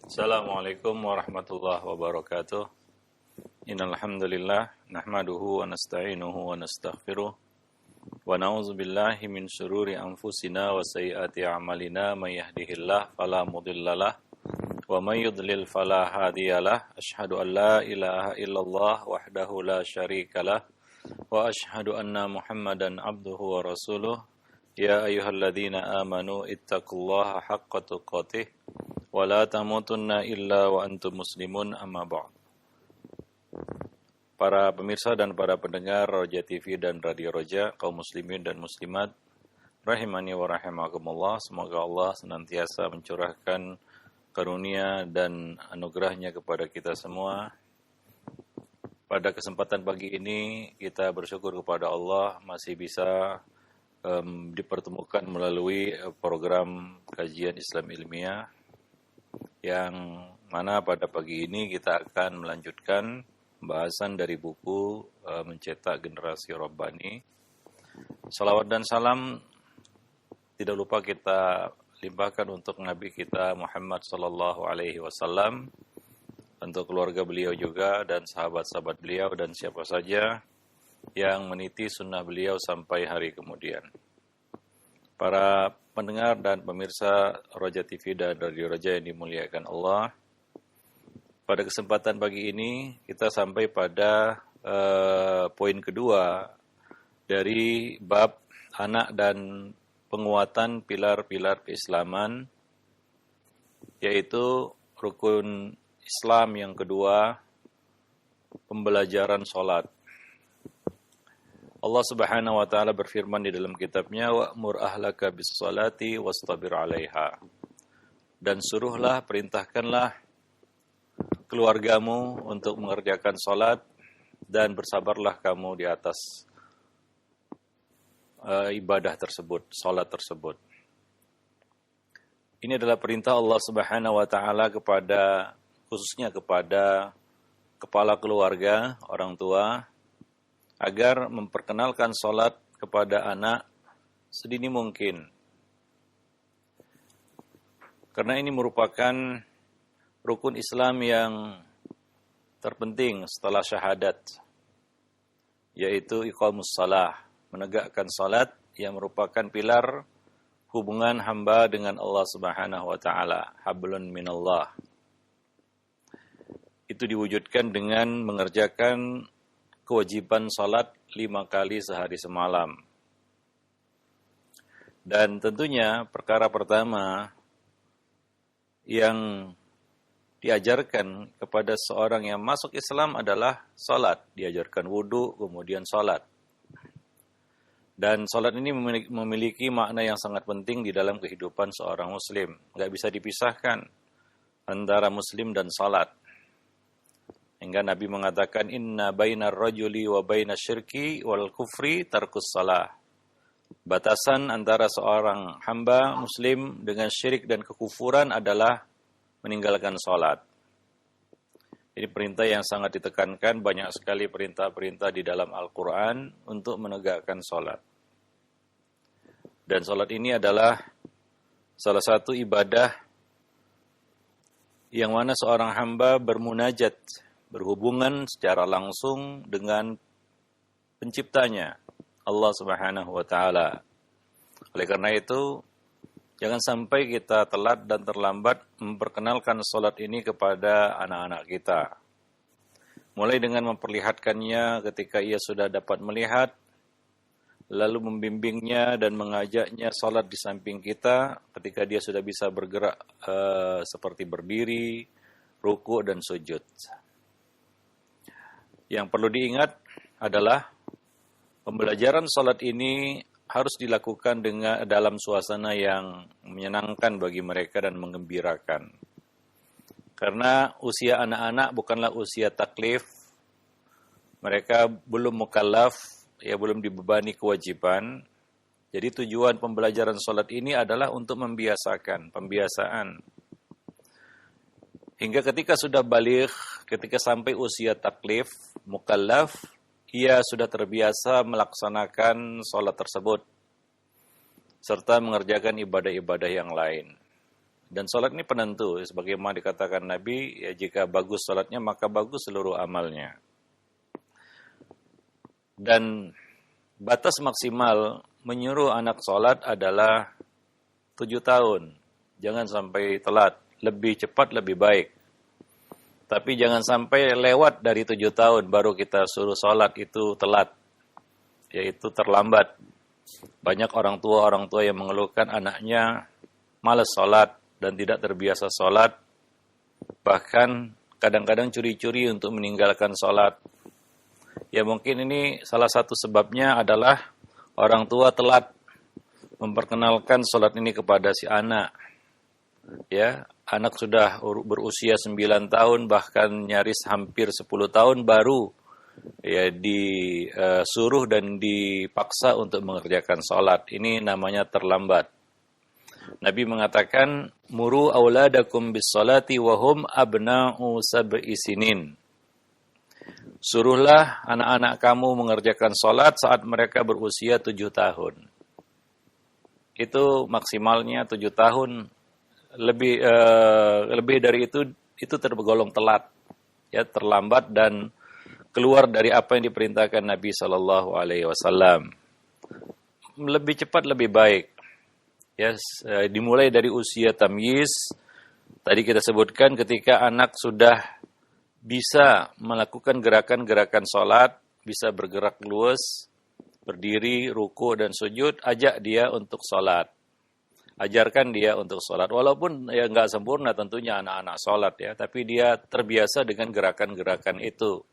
Assalamualaikum warahmatullahi wabarakatuh. Innal hamdalillah nahmaduhu wa nasta'inuhu wa nastaghfiruh wa na'udzu billahi min shururi anfusina wa sayyiati a'malina may yahdihillahu fala mudhillalah wa may yudlil fala hadiyalah. Asyhadu an la ilaha illallah wahdahu la syarikalah wa asyhadu anna Muhammadan abduhu wa rasuluh. Ya ayyuhalladzina amanu ittaqullaha haqqa tuqatih wa la tamutunna illa wa antum muslimun amma ba'd. Para pemirsa dan para pendengar Roja TV dan Radio Roja, kaum muslimin dan muslimat rahimani wa rahimakumullah, semoga Allah senantiasa mencurahkan karunia dan anugerahnya kepada kita semua. Pada kesempatan pagi ini kita bersyukur kepada Allah masih bisa dipertemukan melalui program kajian Islam ilmiah, yang mana pada pagi ini kita akan melanjutkan pembahasan dari buku Mencetak Generasi Rabbani. Salawat dan salam tidak lupa kita limpahkan untuk Nabi kita Muhammad sallallahu alaihi wasallam, untuk keluarga beliau juga dan sahabat-sahabat beliau dan siapa saja yang meniti sunnah beliau sampai hari kemudian. Para pendengar dan pemirsa Roja TV dan Radio Roja yang dimuliakan Allah, pada kesempatan pagi ini kita sampai pada poin kedua dari bab anak dan penguatan pilar-pilar keislaman, yaitu rukun Islam yang kedua, pembelajaran sholat. Allah Subhanahu wa taala berfirman di dalam kitabnya, wa'mur ahlaka bis-sholati wastabir 'alaiha. Dan suruhlah, perintahkanlah keluargamu untuk mengerjakan salat dan bersabarlah kamu di atas ibadah tersebut, salat tersebut. Ini adalah perintah Allah Subhanahu wa taala kepada, khususnya kepada kepala keluarga, orang tua, agar memperkenalkan salat kepada anak sedini mungkin. Karena ini merupakan rukun Islam yang terpenting setelah syahadat, yaitu iqamus shalah, menegakkan salat yang merupakan pilar hubungan hamba dengan Allah Subhanahu wa taala, hablun minallah. Itu diwujudkan dengan mengerjakan kewajiban salat 5 kali sehari semalam. Dan tentunya perkara pertama yang diajarkan kepada seorang yang masuk Islam adalah salat. Diajarkan wudu, kemudian salat. Dan salat ini memiliki makna yang sangat penting di dalam kehidupan seorang muslim. Nggak bisa dipisahkan antara muslim dan salat. Hingga Nabi mengatakan, inna bainar rajuli wa bainas syirki wal kufri tarkus salah. Batasan antara seorang hamba muslim dengan syirik dan kekufuran adalah meninggalkan salat. Ini perintah yang sangat ditekankan, banyak sekali perintah-perintah di dalam Al-Quran untuk menegakkan salat. Dan salat ini adalah salah satu ibadah yang mana seorang hamba bermunajat, berhubungan secara langsung dengan penciptanya, Allah Subhanahu wa taala. Oleh karena itu, jangan sampai kita telat dan terlambat memperkenalkan salat ini kepada anak-anak kita. Mulai dengan memperlihatkannya ketika ia sudah dapat melihat, lalu membimbingnya dan mengajaknya salat di samping kita ketika dia sudah bisa bergerak seperti berdiri, ruku' dan sujud. Yang perlu diingat adalah pembelajaran salat ini harus dilakukan dalam suasana yang menyenangkan bagi mereka dan menggembirakan. Karena usia anak-anak bukanlah usia taklif, mereka belum mukallaf, belum dibebani kewajiban. Jadi tujuan pembelajaran salat ini adalah untuk pembiasaan. Hingga ketika sudah baligh, ketika sampai usia taklif, mukallaf, ia sudah terbiasa melaksanakan salat tersebut serta mengerjakan ibadah-ibadah yang lain. Dan sholat ini penentu, sebagaimana dikatakan Nabi, ya jika bagus sholatnya maka bagus seluruh amalnya. Dan batas maksimal menyuruh anak sholat adalah 7 tahun. Jangan sampai telat, lebih cepat lebih baik. Tapi jangan sampai lewat dari 7 tahun baru kita suruh sholat, itu telat, yaitu terlambat. Banyak orang tua yang mengeluhkan anaknya malas sholat dan tidak terbiasa sholat, bahkan kadang-kadang curi-curi untuk meninggalkan sholat. Ya mungkin ini salah satu sebabnya adalah orang tua telat memperkenalkan sholat ini kepada si anak. Ya, anak sudah berusia 9 tahun, bahkan nyaris hampir 10 tahun baru ya disuruh dan dipaksa untuk mengerjakan sholat. Ini namanya terlambat. Nabi mengatakan, muru auladakum bis sholati wahum abna'u sab'i sinin. Suruhlah anak-anak kamu mengerjakan sholat saat mereka berusia 7 tahun. Itu maksimalnya 7 tahun. Lebih dari itu tergolong telat, ya, terlambat dan keluar dari apa yang diperintahkan Nabi Shallallahu Alaihi Wasallam. Lebih cepat lebih baik. Ya, dimulai dari usia tamyiz. Tadi kita sebutkan ketika anak sudah bisa melakukan gerakan-gerakan sholat, bisa bergerak luas, berdiri, ruku dan sujud, ajak dia untuk sholat. Ajarkan dia untuk sholat. Walaupun ya nggak sempurna tentunya anak-anak sholat ya, tapi dia terbiasa dengan gerakan-gerakan itu.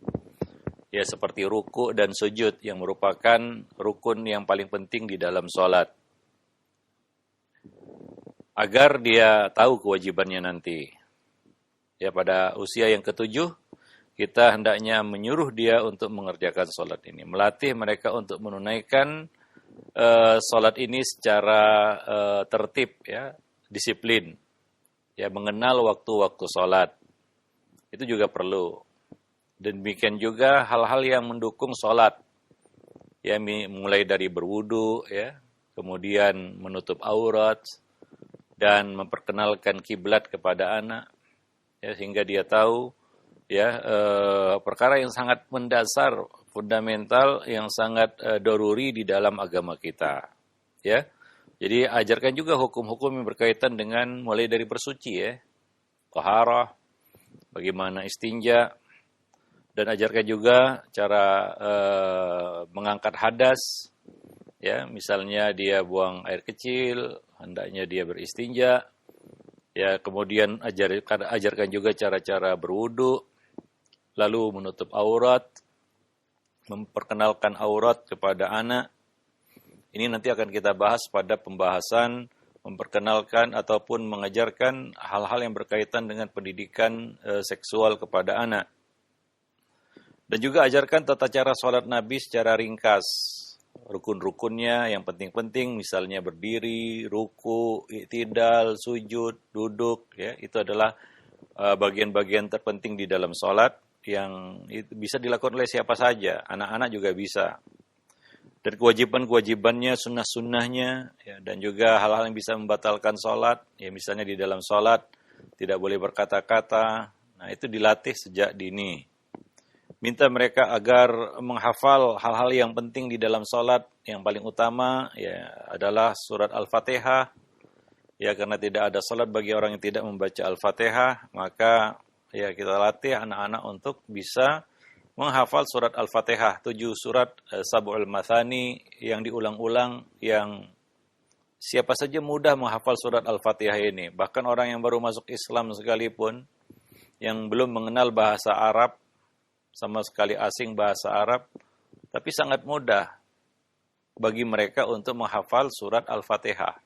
Ya seperti ruku dan sujud yang merupakan rukun yang paling penting di dalam sholat. Agar dia tahu kewajibannya nanti. Ya pada usia yang ke-7, kita hendaknya menyuruh dia untuk mengerjakan sholat ini. Melatih mereka untuk menunaikan sholat ini secara tertib, ya, disiplin. Ya, mengenal waktu-waktu sholat. Itu juga perlu. Dan demikian juga hal-hal yang mendukung sholat. Ya, mulai dari berwudu, ya, kemudian menutup aurat, dan memperkenalkan kiblat kepada anak, ya, sehingga dia tahu ya perkara yang sangat mendasar, fundamental, yang sangat doruri di dalam agama kita. Ya, jadi ajarkan juga hukum-hukum yang berkaitan dengan mulai dari bersuci, ya, taharah, bagaimana istinja, dan ajarkan juga cara mengangkat hadas. Ya, misalnya dia buang air kecil, hendaknya dia beristinja. Ya, kemudian ajarkan juga cara-cara berwudu, lalu menutup aurat, memperkenalkan aurat kepada anak. Ini nanti akan kita bahas pada pembahasan memperkenalkan ataupun mengajarkan hal-hal yang berkaitan dengan pendidikan seksual kepada anak. Dan juga ajarkan tata cara sholat Nabi secara ringkas. Rukun-rukunnya yang penting-penting, misalnya berdiri, ruku, i'tidal, sujud, duduk, ya, itu adalah bagian-bagian terpenting di dalam sholat yang bisa dilakukan oleh siapa saja, anak-anak juga bisa. Dan kewajiban-kewajibannya, sunnah-sunnahnya, ya, dan juga hal-hal yang bisa membatalkan sholat, ya, misalnya di dalam sholat tidak boleh berkata-kata. Nah, itu dilatih sejak dini. Minta mereka agar menghafal hal-hal yang penting di dalam sholat. Yang paling utama ya adalah surat Al-Fatihah. Ya, karena tidak ada sholat bagi orang yang tidak membaca Al-Fatihah, maka ya kita latih anak-anak untuk bisa menghafal surat Al-Fatihah, 7 surat Sab'ul Mathani yang diulang-ulang, yang siapa saja mudah menghafal surat Al-Fatihah ini. Bahkan orang yang baru masuk Islam sekalipun, yang belum mengenal bahasa Arab, sama sekali asing bahasa Arab, tapi sangat mudah bagi mereka untuk menghafal surat Al-Fatihah.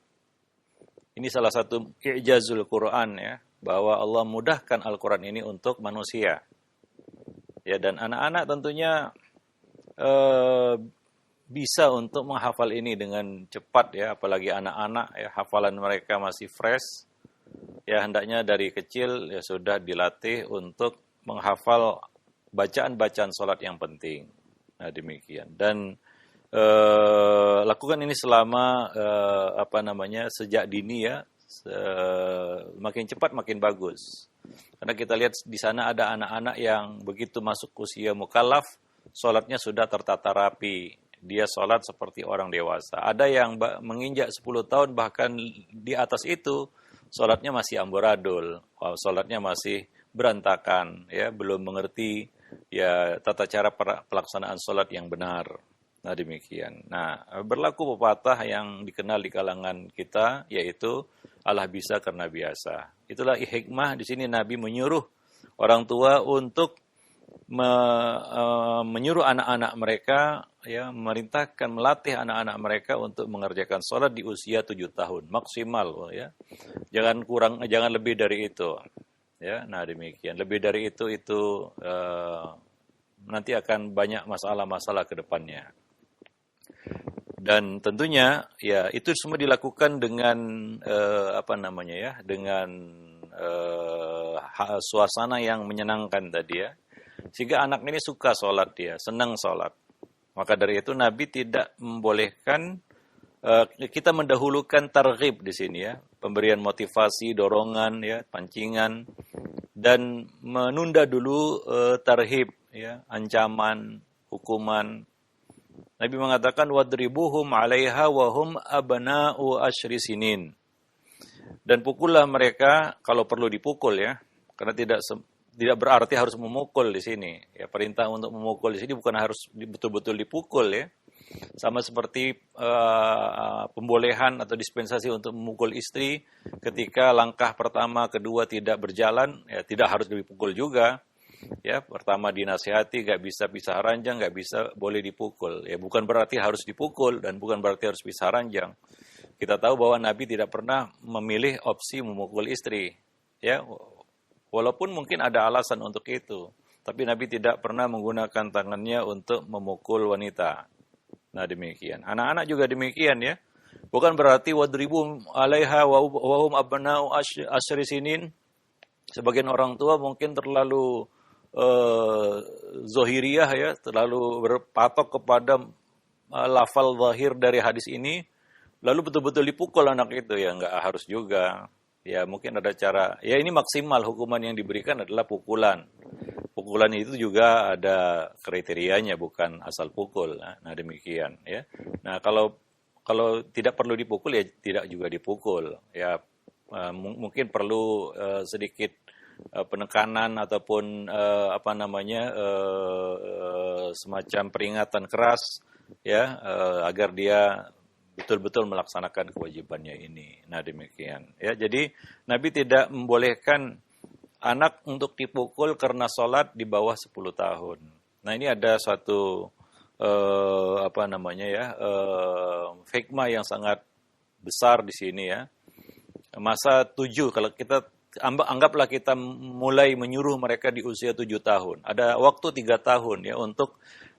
Ini salah satu i'jazul Quran, ya, bahwa Allah mudahkan Al-Quran ini untuk manusia. Ya, dan anak-anak tentunya bisa untuk menghafal ini dengan cepat, ya, apalagi anak-anak, ya, hafalan mereka masih fresh. Ya, hendaknya dari kecil ya sudah dilatih untuk menghafal bacaan-bacaan sholat yang penting. Nah, demikian. Dan lakukan ini selama sejak dini, ya, Makin cepat makin bagus. Karena kita lihat di sana ada anak-anak yang begitu masuk usia mukallaf, sholatnya sudah tertata rapi. Dia sholat seperti orang dewasa. Ada yang menginjak 10 tahun, bahkan di atas itu, sholatnya masih amburadul. Sholatnya masih berantakan, ya, belum mengerti ya tata cara pelaksanaan sholat yang benar. Nah, demikian. Nah, berlaku pepatah yang dikenal di kalangan kita, yaitu Allah bisa karena biasa. Itulah hikmah di sini Nabi menyuruh orang tua untuk menyuruh anak-anak mereka, ya, memerintahkan, melatih anak-anak mereka untuk mengerjakan sholat di usia 7 tahun maksimal, ya. Jangan kurang, jangan lebih dari itu. Ya, nah demikian. Lebih dari itu nanti akan banyak masalah-masalah ke depannya. Dan tentunya ya itu semua dilakukan dengan dengan suasana yang menyenangkan tadi, ya. Sehingga anak ini suka sholat, dia senang sholat. Maka dari itu Nabi tidak membolehkan, kita mendahulukan targhib di sini, ya, pemberian motivasi, dorongan, ya, pancingan, dan menunda dulu tarhib, ya, ancaman, hukuman. Nabi mengatakan wadribuhum 'alaiha wa hum abna'u asyri sinin. Dan pukullah mereka kalau perlu dipukul, ya. Karena tidak berarti harus memukul di sini. Ya, perintah untuk memukul di sini bukan harus betul-betul dipukul, ya. Sama seperti pembolehan atau dispensasi untuk memukul istri ketika langkah pertama, kedua tidak berjalan, ya tidak harus dipukul juga. Ya, pertama dinasihati, nggak bisa pisah ranjang, nggak bisa, boleh dipukul. Ya, bukan berarti harus dipukul dan bukan berarti harus pisah ranjang. Kita tahu bahwa Nabi tidak pernah memilih opsi memukul istri. Ya, walaupun mungkin ada alasan untuk itu, tapi Nabi tidak pernah menggunakan tangannya untuk memukul wanita. Nah, demikian. Anak-anak juga demikian, ya. Bukan berarti wadribu 'alaiha wa hum abna'u asyri sinin. Sebagian orang tua mungkin terlalu zohiriyah, ya, terlalu berpatok kepada lafal zahir dari hadis ini, lalu betul-betul dipukul anak itu, ya nggak harus juga. Ya mungkin ada cara, ya ini maksimal hukuman yang diberikan adalah pukulan. Pukulan itu juga ada kriterianya, bukan asal pukul. Nah demikian, ya. Nah kalau tidak perlu dipukul, ya tidak juga dipukul. Ya mungkin perlu sedikit penekanan ataupun semacam peringatan keras, ya, agar dia betul-betul melaksanakan kewajibannya ini. Nah demikian, ya. Jadi Nabi tidak membolehkan anak untuk dipukul karena sholat di bawah 10 tahun. Nah ini ada suatu hikmah yang sangat besar di sini, ya. Masa 7, kalau kita anggaplah kita mulai menyuruh mereka di usia 7 tahun. Ada waktu 3 tahun, ya, untuk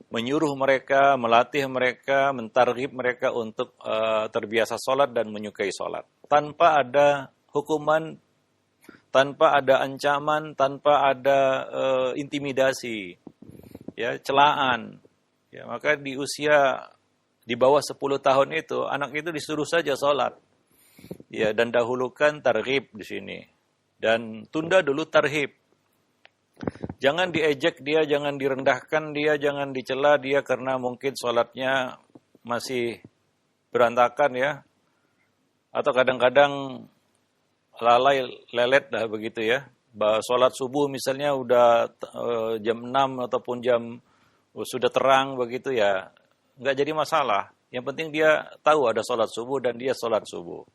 menyuruh mereka, melatih mereka, mentarghib mereka untuk terbiasa sholat dan menyukai sholat. Tanpa ada hukuman, tanpa ada ancaman, tanpa ada intimidasi, ya, celaan. Ya, maka di usia di bawah 10 tahun itu, anak itu disuruh saja sholat. Ya, dan dahulukan targhib di sini. Dan tunda dulu tarhib. Jangan diejek dia, jangan direndahkan dia, jangan dicela dia karena mungkin sholatnya masih berantakan, ya. Atau kadang-kadang lalai lelet dah begitu, ya. Sholat subuh misalnya udah jam 6 ataupun sudah terang begitu, ya. Nggak jadi masalah. Yang penting dia tahu ada sholat subuh dan dia sholat subuh.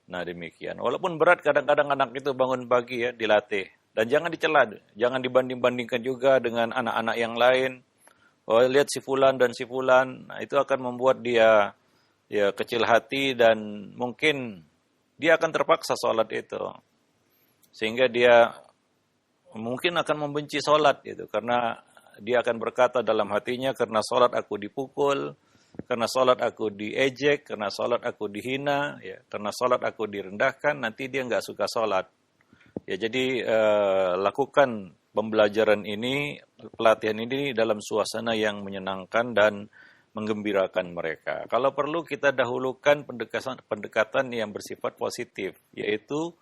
Nah demikian. Walaupun berat kadang-kadang anak itu bangun pagi, ya, dilatih. Dan jangan dicela, jangan dibanding-bandingkan juga dengan anak-anak yang lain. Oh, lihat si fulan dan si fulan. Nah, itu akan membuat dia, ya, kecil hati dan mungkin dia akan terpaksa sholat itu. Sehingga dia mungkin akan membenci sholat itu. Karena dia akan berkata dalam hatinya, karena sholat aku dipukul, karena sholat aku diejek, karena sholat aku dihina, ya, karena sholat aku direndahkan, nanti dia nggak suka sholat. Ya, jadi lakukan pembelajaran ini, pelatihan ini dalam suasana yang menyenangkan dan menggembirakan mereka. Kalau perlu kita dahulukan pendekatan yang bersifat positif, yaitu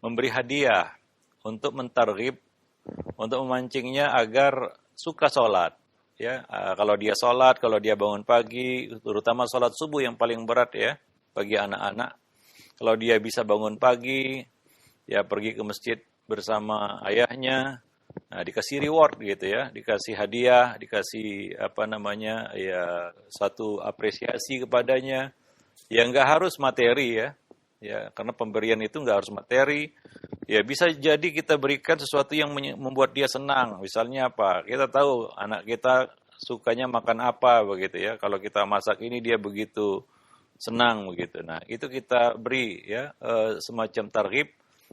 memberi hadiah untuk mentarghib, untuk memancingnya agar suka sholat. Ya, kalau dia sholat, kalau dia bangun pagi, terutama sholat subuh yang paling berat ya bagi anak-anak. Kalau dia bisa bangun pagi, ya pergi ke masjid bersama ayahnya, nah, dikasih reward gitu ya, dikasih hadiah, dikasih ya satu apresiasi kepadanya. Ya nggak harus materi ya karena pemberian itu nggak harus materi. Ya bisa jadi kita berikan sesuatu yang membuat dia senang. Misalnya apa? Kita tahu anak kita sukanya makan apa begitu ya. Kalau kita masak ini dia begitu senang begitu. Nah itu kita beri ya semacam targhib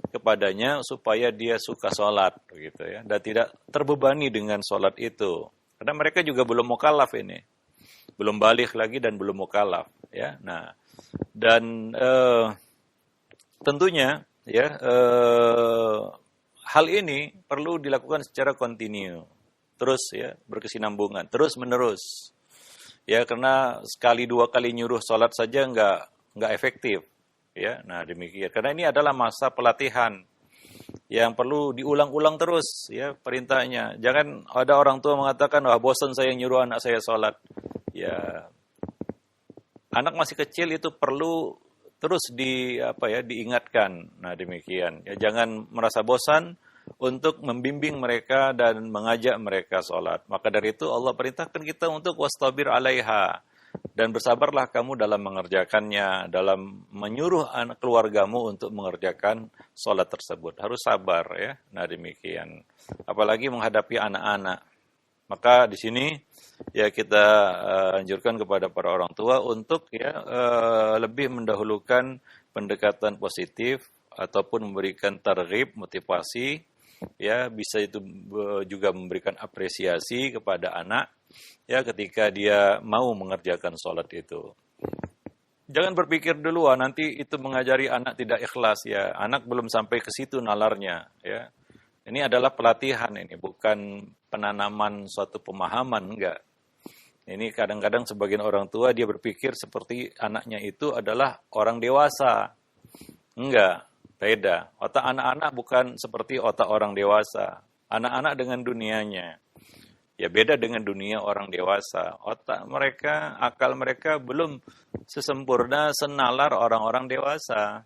kepadanya supaya dia suka sholat begitu ya, dan tidak terbebani dengan sholat itu. Karena mereka juga belum mukallaf ini, belum balik lagi dan belum mukallaf ya. Nah dan tentunya ya hal ini perlu dilakukan secara kontinu, terus ya berkesinambungan, terus menerus. Ya karena sekali dua kali nyuruh sholat saja nggak efektif ya. Nah demikian, karena ini adalah masa pelatihan yang perlu diulang-ulang terus ya perintahnya. Jangan ada orang tua mengatakan wah bosan saya nyuruh anak saya sholat. Ya anak masih kecil itu perlu terus diingatkan. Nah demikian ya, jangan merasa bosan untuk membimbing mereka dan mengajak mereka sholat. Maka dari itu Allah perintahkan kita untuk wastabir alaiha, dan bersabarlah kamu dalam mengerjakannya, dalam menyuruh anak keluargamu untuk mengerjakan sholat tersebut. Harus sabar ya. Nah demikian. Apalagi menghadapi anak-anak. Maka di sini ya kita anjurkan kepada para orang tua untuk ya lebih mendahulukan pendekatan positif ataupun memberikan targhib, motivasi. Ya, bisa itu juga memberikan apresiasi kepada anak ya ketika dia mau mengerjakan sholat itu. Jangan berpikir dulu nanti itu mengajari anak tidak ikhlas ya. Anak belum sampai ke situ nalarnya ya. Ini adalah pelatihan, ini bukan penanaman suatu pemahaman, enggak. Ini kadang-kadang sebagian orang tua dia berpikir seperti anaknya itu adalah orang dewasa. Enggak. Beda. Otak anak-anak bukan seperti otak orang dewasa. Anak-anak dengan dunianya. Ya beda dengan dunia orang dewasa. Otak mereka, akal mereka belum sesempurna senalar orang-orang dewasa.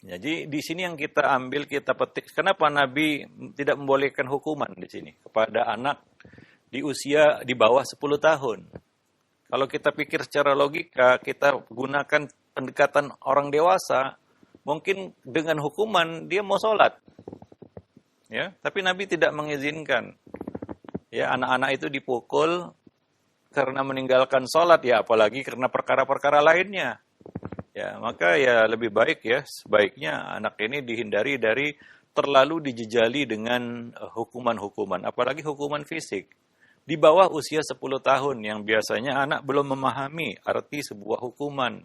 Jadi di sini yang kita ambil, kita petik. Kenapa Nabi tidak membolehkan hukuman di sini kepada anak di usia di bawah 10 tahun? Kalau kita pikir secara logika, kita gunakan pendekatan orang dewasa, mungkin dengan hukuman dia mau sholat, ya. Tapi Nabi tidak mengizinkan, ya anak-anak itu dipukul karena meninggalkan sholat, ya apalagi karena perkara-perkara lainnya, ya maka ya lebih baik ya sebaiknya anak ini dihindari dari terlalu dijejali dengan hukuman-hukuman, apalagi hukuman fisik. Di bawah usia 10 tahun yang biasanya anak belum memahami arti sebuah hukuman,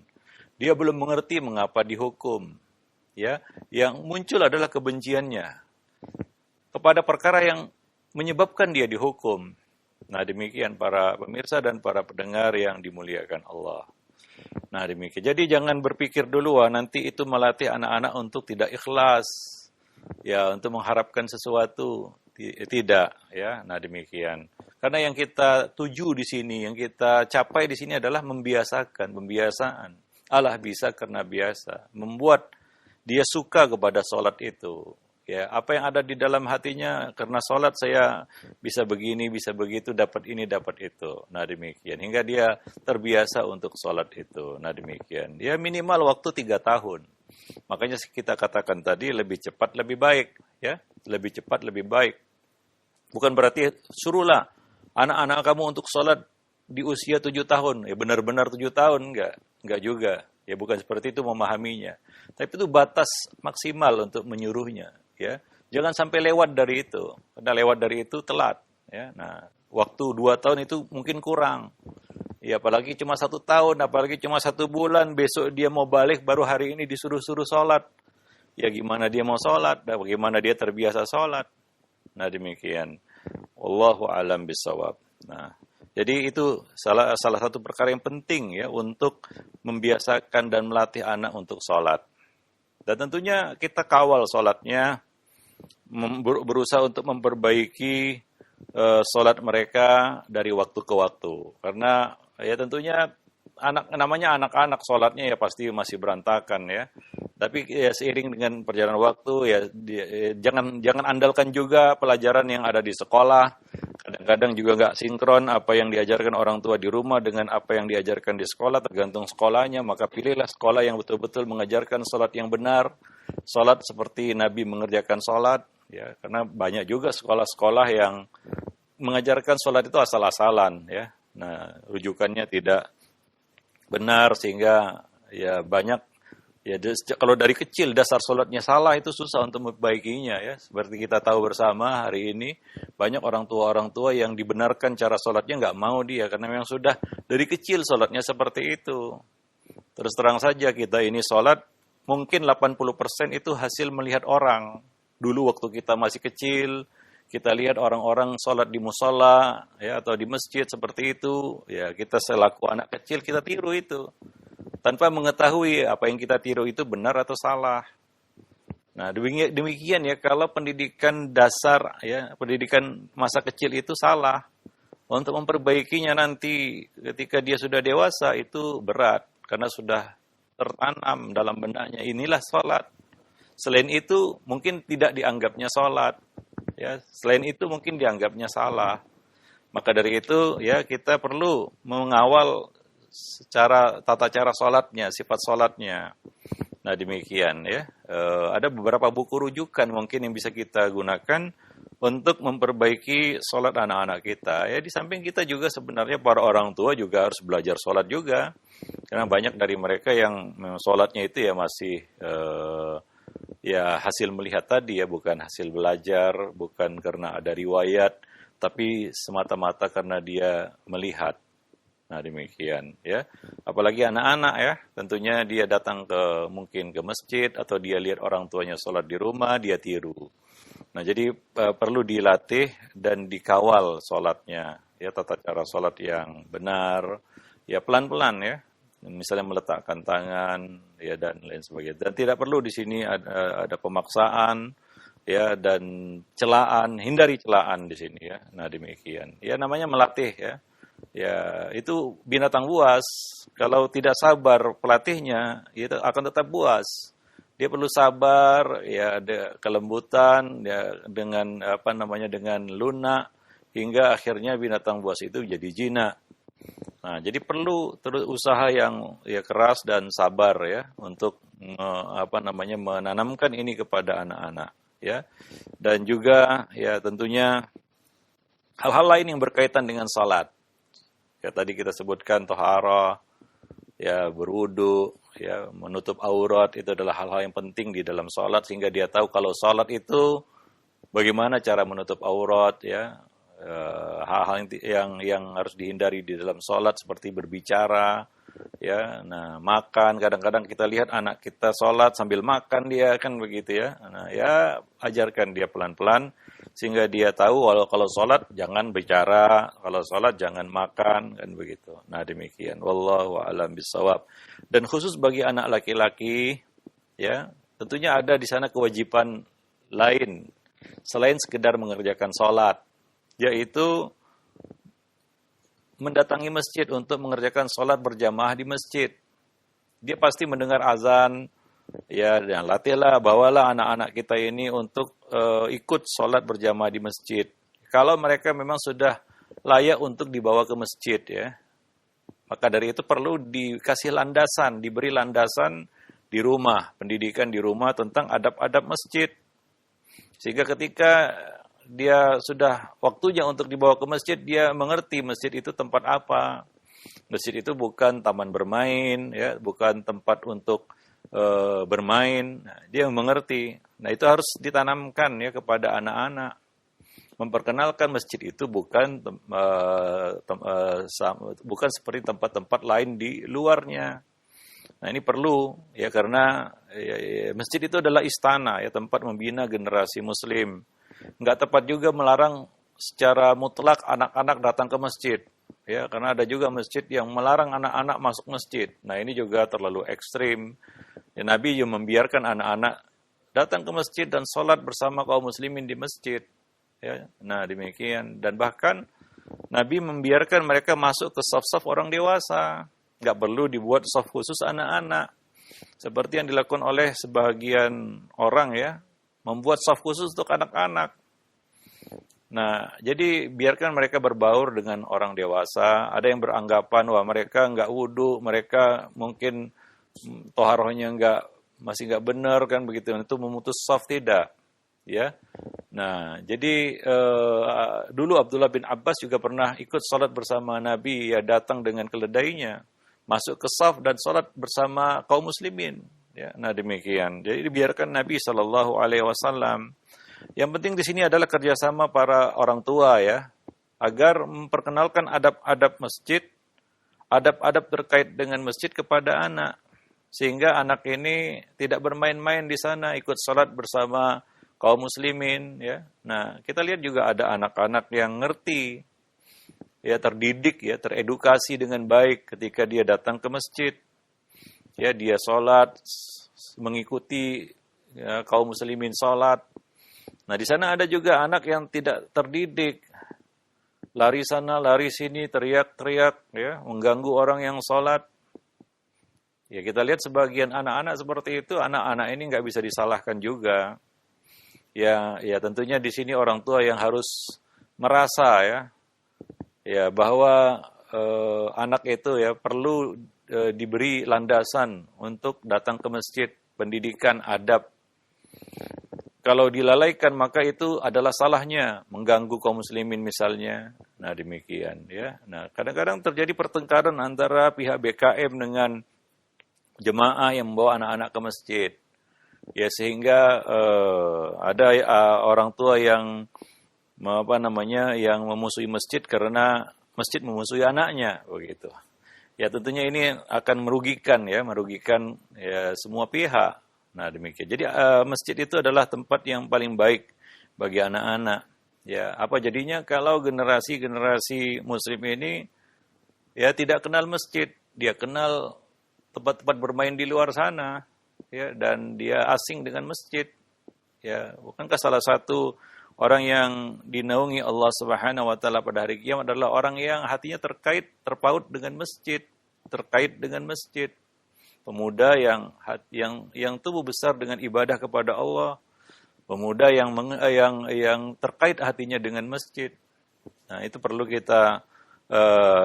dia belum mengerti mengapa dihukum. Ya, yang muncul adalah kebenciannya kepada perkara yang menyebabkan dia dihukum. Nah, demikian para pemirsa dan para pendengar yang dimuliakan Allah. Nah, demikian. Jadi jangan berpikir dulu nanti itu melatih anak-anak untuk tidak ikhlas. Ya, untuk mengharapkan sesuatu. Tidak, ya. Nah, demikian. Karena yang kita tuju di sini, yang kita capai di sini adalah pembiasaan. Allah bisa karena biasa, membuat dia suka kepada sholat itu. Ya, apa yang ada di dalam hatinya, karena sholat saya bisa begini, bisa begitu, dapat ini, dapat itu. Nah demikian, hingga dia terbiasa untuk sholat itu. Nah demikian, dia minimal waktu 3 tahun. Makanya kita katakan tadi lebih cepat lebih baik, ya, lebih cepat lebih baik. Bukan berarti suruhlah anak-anak kamu untuk sholat di usia 7 tahun, ya benar-benar 7 tahun, enggak juga. Ya bukan seperti itu memahaminya. Tapi itu batas maksimal untuk menyuruhnya. Ya, jangan sampai lewat dari itu. Karena lewat dari itu telat. Ya, nah waktu 2 tahun itu mungkin kurang. Ya apalagi cuma 1 tahun, apalagi cuma 1 bulan. Besok dia mau balik, baru hari ini disuruh-suruh sholat. Ya gimana dia mau sholat? Dan bagaimana dia terbiasa sholat? Nah demikian. Wallahu a'lam bishawab. Nah Jadi itu salah satu perkara yang penting ya untuk membiasakan dan melatih anak untuk sholat. Dan tentunya kita kawal sholatnya, berusaha untuk memperbaiki sholat mereka dari waktu ke waktu. Karena ya tentunya namanya anak-anak sholatnya ya pasti masih berantakan ya. Tapi ya seiring dengan perjalanan waktu ya jangan andalkan juga pelajaran yang ada di sekolah. Kadang-kadang juga nggak sinkron apa yang diajarkan orang tua di rumah dengan apa yang diajarkan di sekolah, tergantung sekolahnya. Maka pilihlah sekolah yang betul-betul mengajarkan sholat yang benar, sholat seperti Nabi mengerjakan sholat. Ya, karena banyak juga sekolah-sekolah yang mengajarkan sholat itu asal-asalan. Ya, nah rujukannya tidak benar sehingga ya banyak. Ya, kalau dari kecil dasar sholatnya salah itu susah untuk memperbaikinya ya. Seperti kita tahu bersama hari ini banyak orang tua yang dibenarkan cara sholatnya nggak mau dia karena memang sudah dari kecil sholatnya seperti itu. Terus terang saja kita ini sholat mungkin 80% itu hasil melihat orang. Dulu waktu kita masih kecil kita lihat orang-orang sholat di musola ya atau di masjid seperti itu ya kita selaku anak kecil kita tiru itu. Tanpa mengetahui apa yang kita tiru itu benar atau salah. Nah, demikian ya kalau pendidikan dasar ya, pendidikan masa kecil itu salah. Untuk memperbaikinya nanti ketika dia sudah dewasa itu berat karena sudah tertanam dalam benaknya inilah sholat. Selain itu mungkin tidak dianggapnya sholat. Ya, selain itu mungkin dianggapnya salah. Maka dari itu ya kita perlu mengawal secara tata cara sholatnya, sifat sholatnya. Nah demikian ya. Ada beberapa buku rujukan mungkin yang bisa kita gunakan untuk memperbaiki sholat anak-anak kita. Ya di samping kita juga sebenarnya para orang tua juga harus belajar sholat juga. Karena banyak dari mereka yang sholatnya itu ya masih ya hasil melihat tadi ya, bukan hasil belajar, bukan karena ada riwayat, tapi semata-mata karena dia melihat. Nah demikian ya, apalagi anak-anak ya, tentunya dia datang mungkin ke masjid atau dia lihat orang tuanya sholat di rumah, dia tiru. Nah jadi perlu dilatih dan dikawal sholatnya, ya tata cara sholat yang benar, ya pelan-pelan ya, misalnya meletakkan tangan ya dan lain sebagainya. Dan tidak perlu di sini ada pemaksaan ya dan celaan, hindari celaan di sini ya. Nah demikian, ya namanya melatih ya. Ya, itu binatang buas. Kalau tidak sabar pelatihnya, itu akan tetap buas. Dia perlu sabar, ya ada kelembutan, ya dengan dengan lunak hingga akhirnya binatang buas itu jadi jinak. Nah, jadi perlu terus usaha yang ya keras dan sabar ya untuk menanamkan ini kepada anak-anak ya. Dan juga ya tentunya hal-hal lain yang berkaitan dengan salat. Ya tadi kita sebutkan tohara, ya berwudu, ya menutup aurat itu adalah hal-hal yang penting di dalam sholat sehingga dia tahu kalau sholat itu bagaimana cara menutup aurat, ya hal-hal yang harus dihindari di dalam sholat seperti berbicara, ya, nah makan. Kadang-kadang kita lihat anak kita sholat sambil makan dia kan begitu ya. Nah ya ajarkan dia pelan-pelan sehingga dia tahu kalau sholat jangan bicara, kalau sholat jangan makan, kan begitu. Nah demikian, wallahu a'lam bishawab. Dan khusus bagi anak laki-laki, ya tentunya ada di sana kewajiban lain selain sekedar mengerjakan sholat, yaitu mendatangi masjid untuk mengerjakan sholat berjamaah di masjid. Dia pasti mendengar azan. Ya, dan latihlah, bawalah anak-anak kita ini untuk ikut sholat berjamaah di masjid. Kalau mereka memang sudah layak untuk dibawa ke masjid, ya, maka dari itu perlu dikasih landasan, diberi landasan di rumah, pendidikan di rumah tentang adab-adab masjid. Sehingga ketika dia sudah waktunya untuk dibawa ke masjid, dia mengerti masjid itu tempat apa. Masjid itu bukan taman bermain, ya, bukan tempat untuk bermain. Nah, dia mengerti. Nah itu harus ditanamkan ya kepada anak-anak. Memperkenalkan masjid itu bukan bukan seperti tempat-tempat lain di luarnya. Nah ini perlu ya karena masjid itu adalah istana ya, tempat membina generasi muslim. Nggak tepat juga melarang secara mutlak anak-anak datang ke masjid. Ya, karena ada juga masjid yang melarang anak-anak masuk masjid. Nah, ini juga terlalu ekstrim. Ya, Nabi juga membiarkan anak-anak datang ke masjid dan sholat bersama kaum muslimin di masjid. Ya, nah demikian. Dan bahkan Nabi membiarkan mereka masuk ke saf-saf orang dewasa. Nggak perlu dibuat saf khusus anak-anak. Seperti yang dilakukan oleh sebagian orang ya, membuat saf khusus untuk anak-anak. Nah, jadi biarkan mereka berbaur dengan orang dewasa. Ada yang beranggapan, wah mereka nggak wudhu, mereka mungkin toharohnya masih nggak benar kan begitu. Itu memutus saf, tidak. Ya. Nah, jadi dulu Abdullah bin Abbas juga pernah ikut sholat bersama Nabi, ya datang dengan keledainya, masuk ke saf dan sholat bersama kaum muslimin. Ya, nah demikian. Jadi dibiarkan Nabi Shallallahu Alaihi Wasallam. Yang penting di sini adalah kerjasama para orang tua ya, agar memperkenalkan adab-adab masjid, adab-adab terkait dengan masjid kepada anak, sehingga anak ini tidak bermain-main di sana, ikut sholat bersama kaum muslimin ya. Nah, kita lihat juga ada anak-anak yang ngerti, ya terdidik ya, teredukasi dengan baik ketika dia datang ke masjid. Ya, dia sholat, mengikuti ya, kaum muslimin sholat. Nah, di sana ada juga anak yang tidak terdidik, lari sana, lari sini, teriak-teriak, ya, mengganggu orang yang sholat. Ya, kita lihat sebagian anak-anak seperti itu, anak-anak ini nggak bisa disalahkan juga. Ya, tentunya di sini orang tua yang harus merasa ya bahwa anak itu ya perlu diberi landasan untuk datang ke masjid, pendidikan adab. Kalau dilalaikan maka itu adalah salahnya, mengganggu kaum muslimin misalnya. Nah demikian ya. Nah kadang-kadang terjadi pertengkaran antara pihak BKM dengan jemaah yang membawa anak-anak ke masjid. Ya sehingga ada orang tua yang yang memusuhi masjid karena masjid memusuhi anaknya begitu. Ya tentunya ini akan merugikan ya semua pihak. Nah demikian. Jadi masjid itu adalah tempat yang paling baik bagi anak-anak. Ya apa jadinya kalau generasi muslim ini ya tidak kenal masjid, dia kenal tempat-tempat bermain di luar sana, ya dan dia asing dengan masjid. Ya bukankah salah satu orang yang dinaungi Allah Subhanahu Wa Taala pada hari kiamat adalah orang yang hatinya terpaut dengan masjid, terkait dengan masjid. Pemuda yang tubuh besar dengan ibadah kepada Allah, pemuda yang terkait hatinya dengan masjid. Nah, itu perlu kita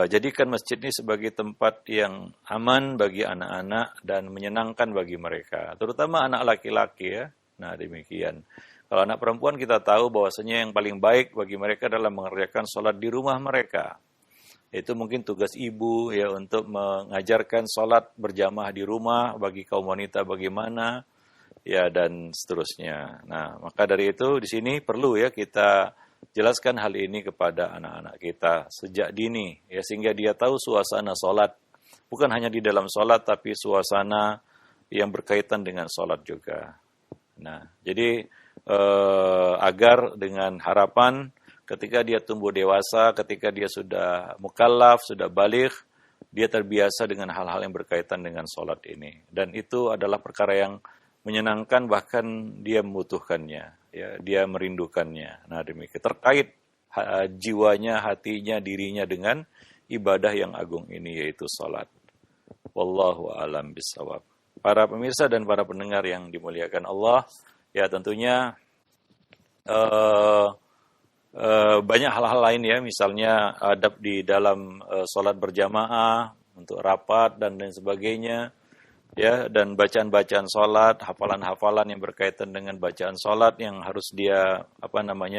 jadikan masjid ini sebagai tempat yang aman bagi anak-anak dan menyenangkan bagi mereka, terutama anak laki-laki ya. Nah, demikian. Kalau anak perempuan kita tahu bahwasanya yang paling baik bagi mereka adalah mengerjakan sholat di rumah mereka. Itu mungkin tugas ibu ya untuk mengajarkan sholat berjamaah di rumah bagi kaum wanita bagaimana ya dan seterusnya. Nah, maka dari itu di sini perlu ya kita jelaskan hal ini kepada anak-anak kita sejak dini ya sehingga dia tahu suasana sholat bukan hanya di dalam sholat tapi suasana yang berkaitan dengan sholat juga. Nah, jadi agar dengan harapan ketika dia tumbuh dewasa, ketika dia sudah mukallaf, sudah baligh, dia terbiasa dengan hal-hal yang berkaitan dengan sholat ini. Dan itu adalah perkara yang menyenangkan, bahkan dia membutuhkannya, ya, dia merindukannya. Nah demikian, terkait jiwanya, hatinya, dirinya dengan ibadah yang agung ini, yaitu sholat. Wallahu a'lam bishawab. Para pemirsa dan para pendengar yang dimuliakan Allah, ya tentunya banyak hal-hal lain ya, misalnya adab di dalam sholat berjamaah untuk rapat dan lain sebagainya ya, dan bacaan-bacaan sholat, hafalan-hafalan yang berkaitan dengan bacaan sholat yang harus dia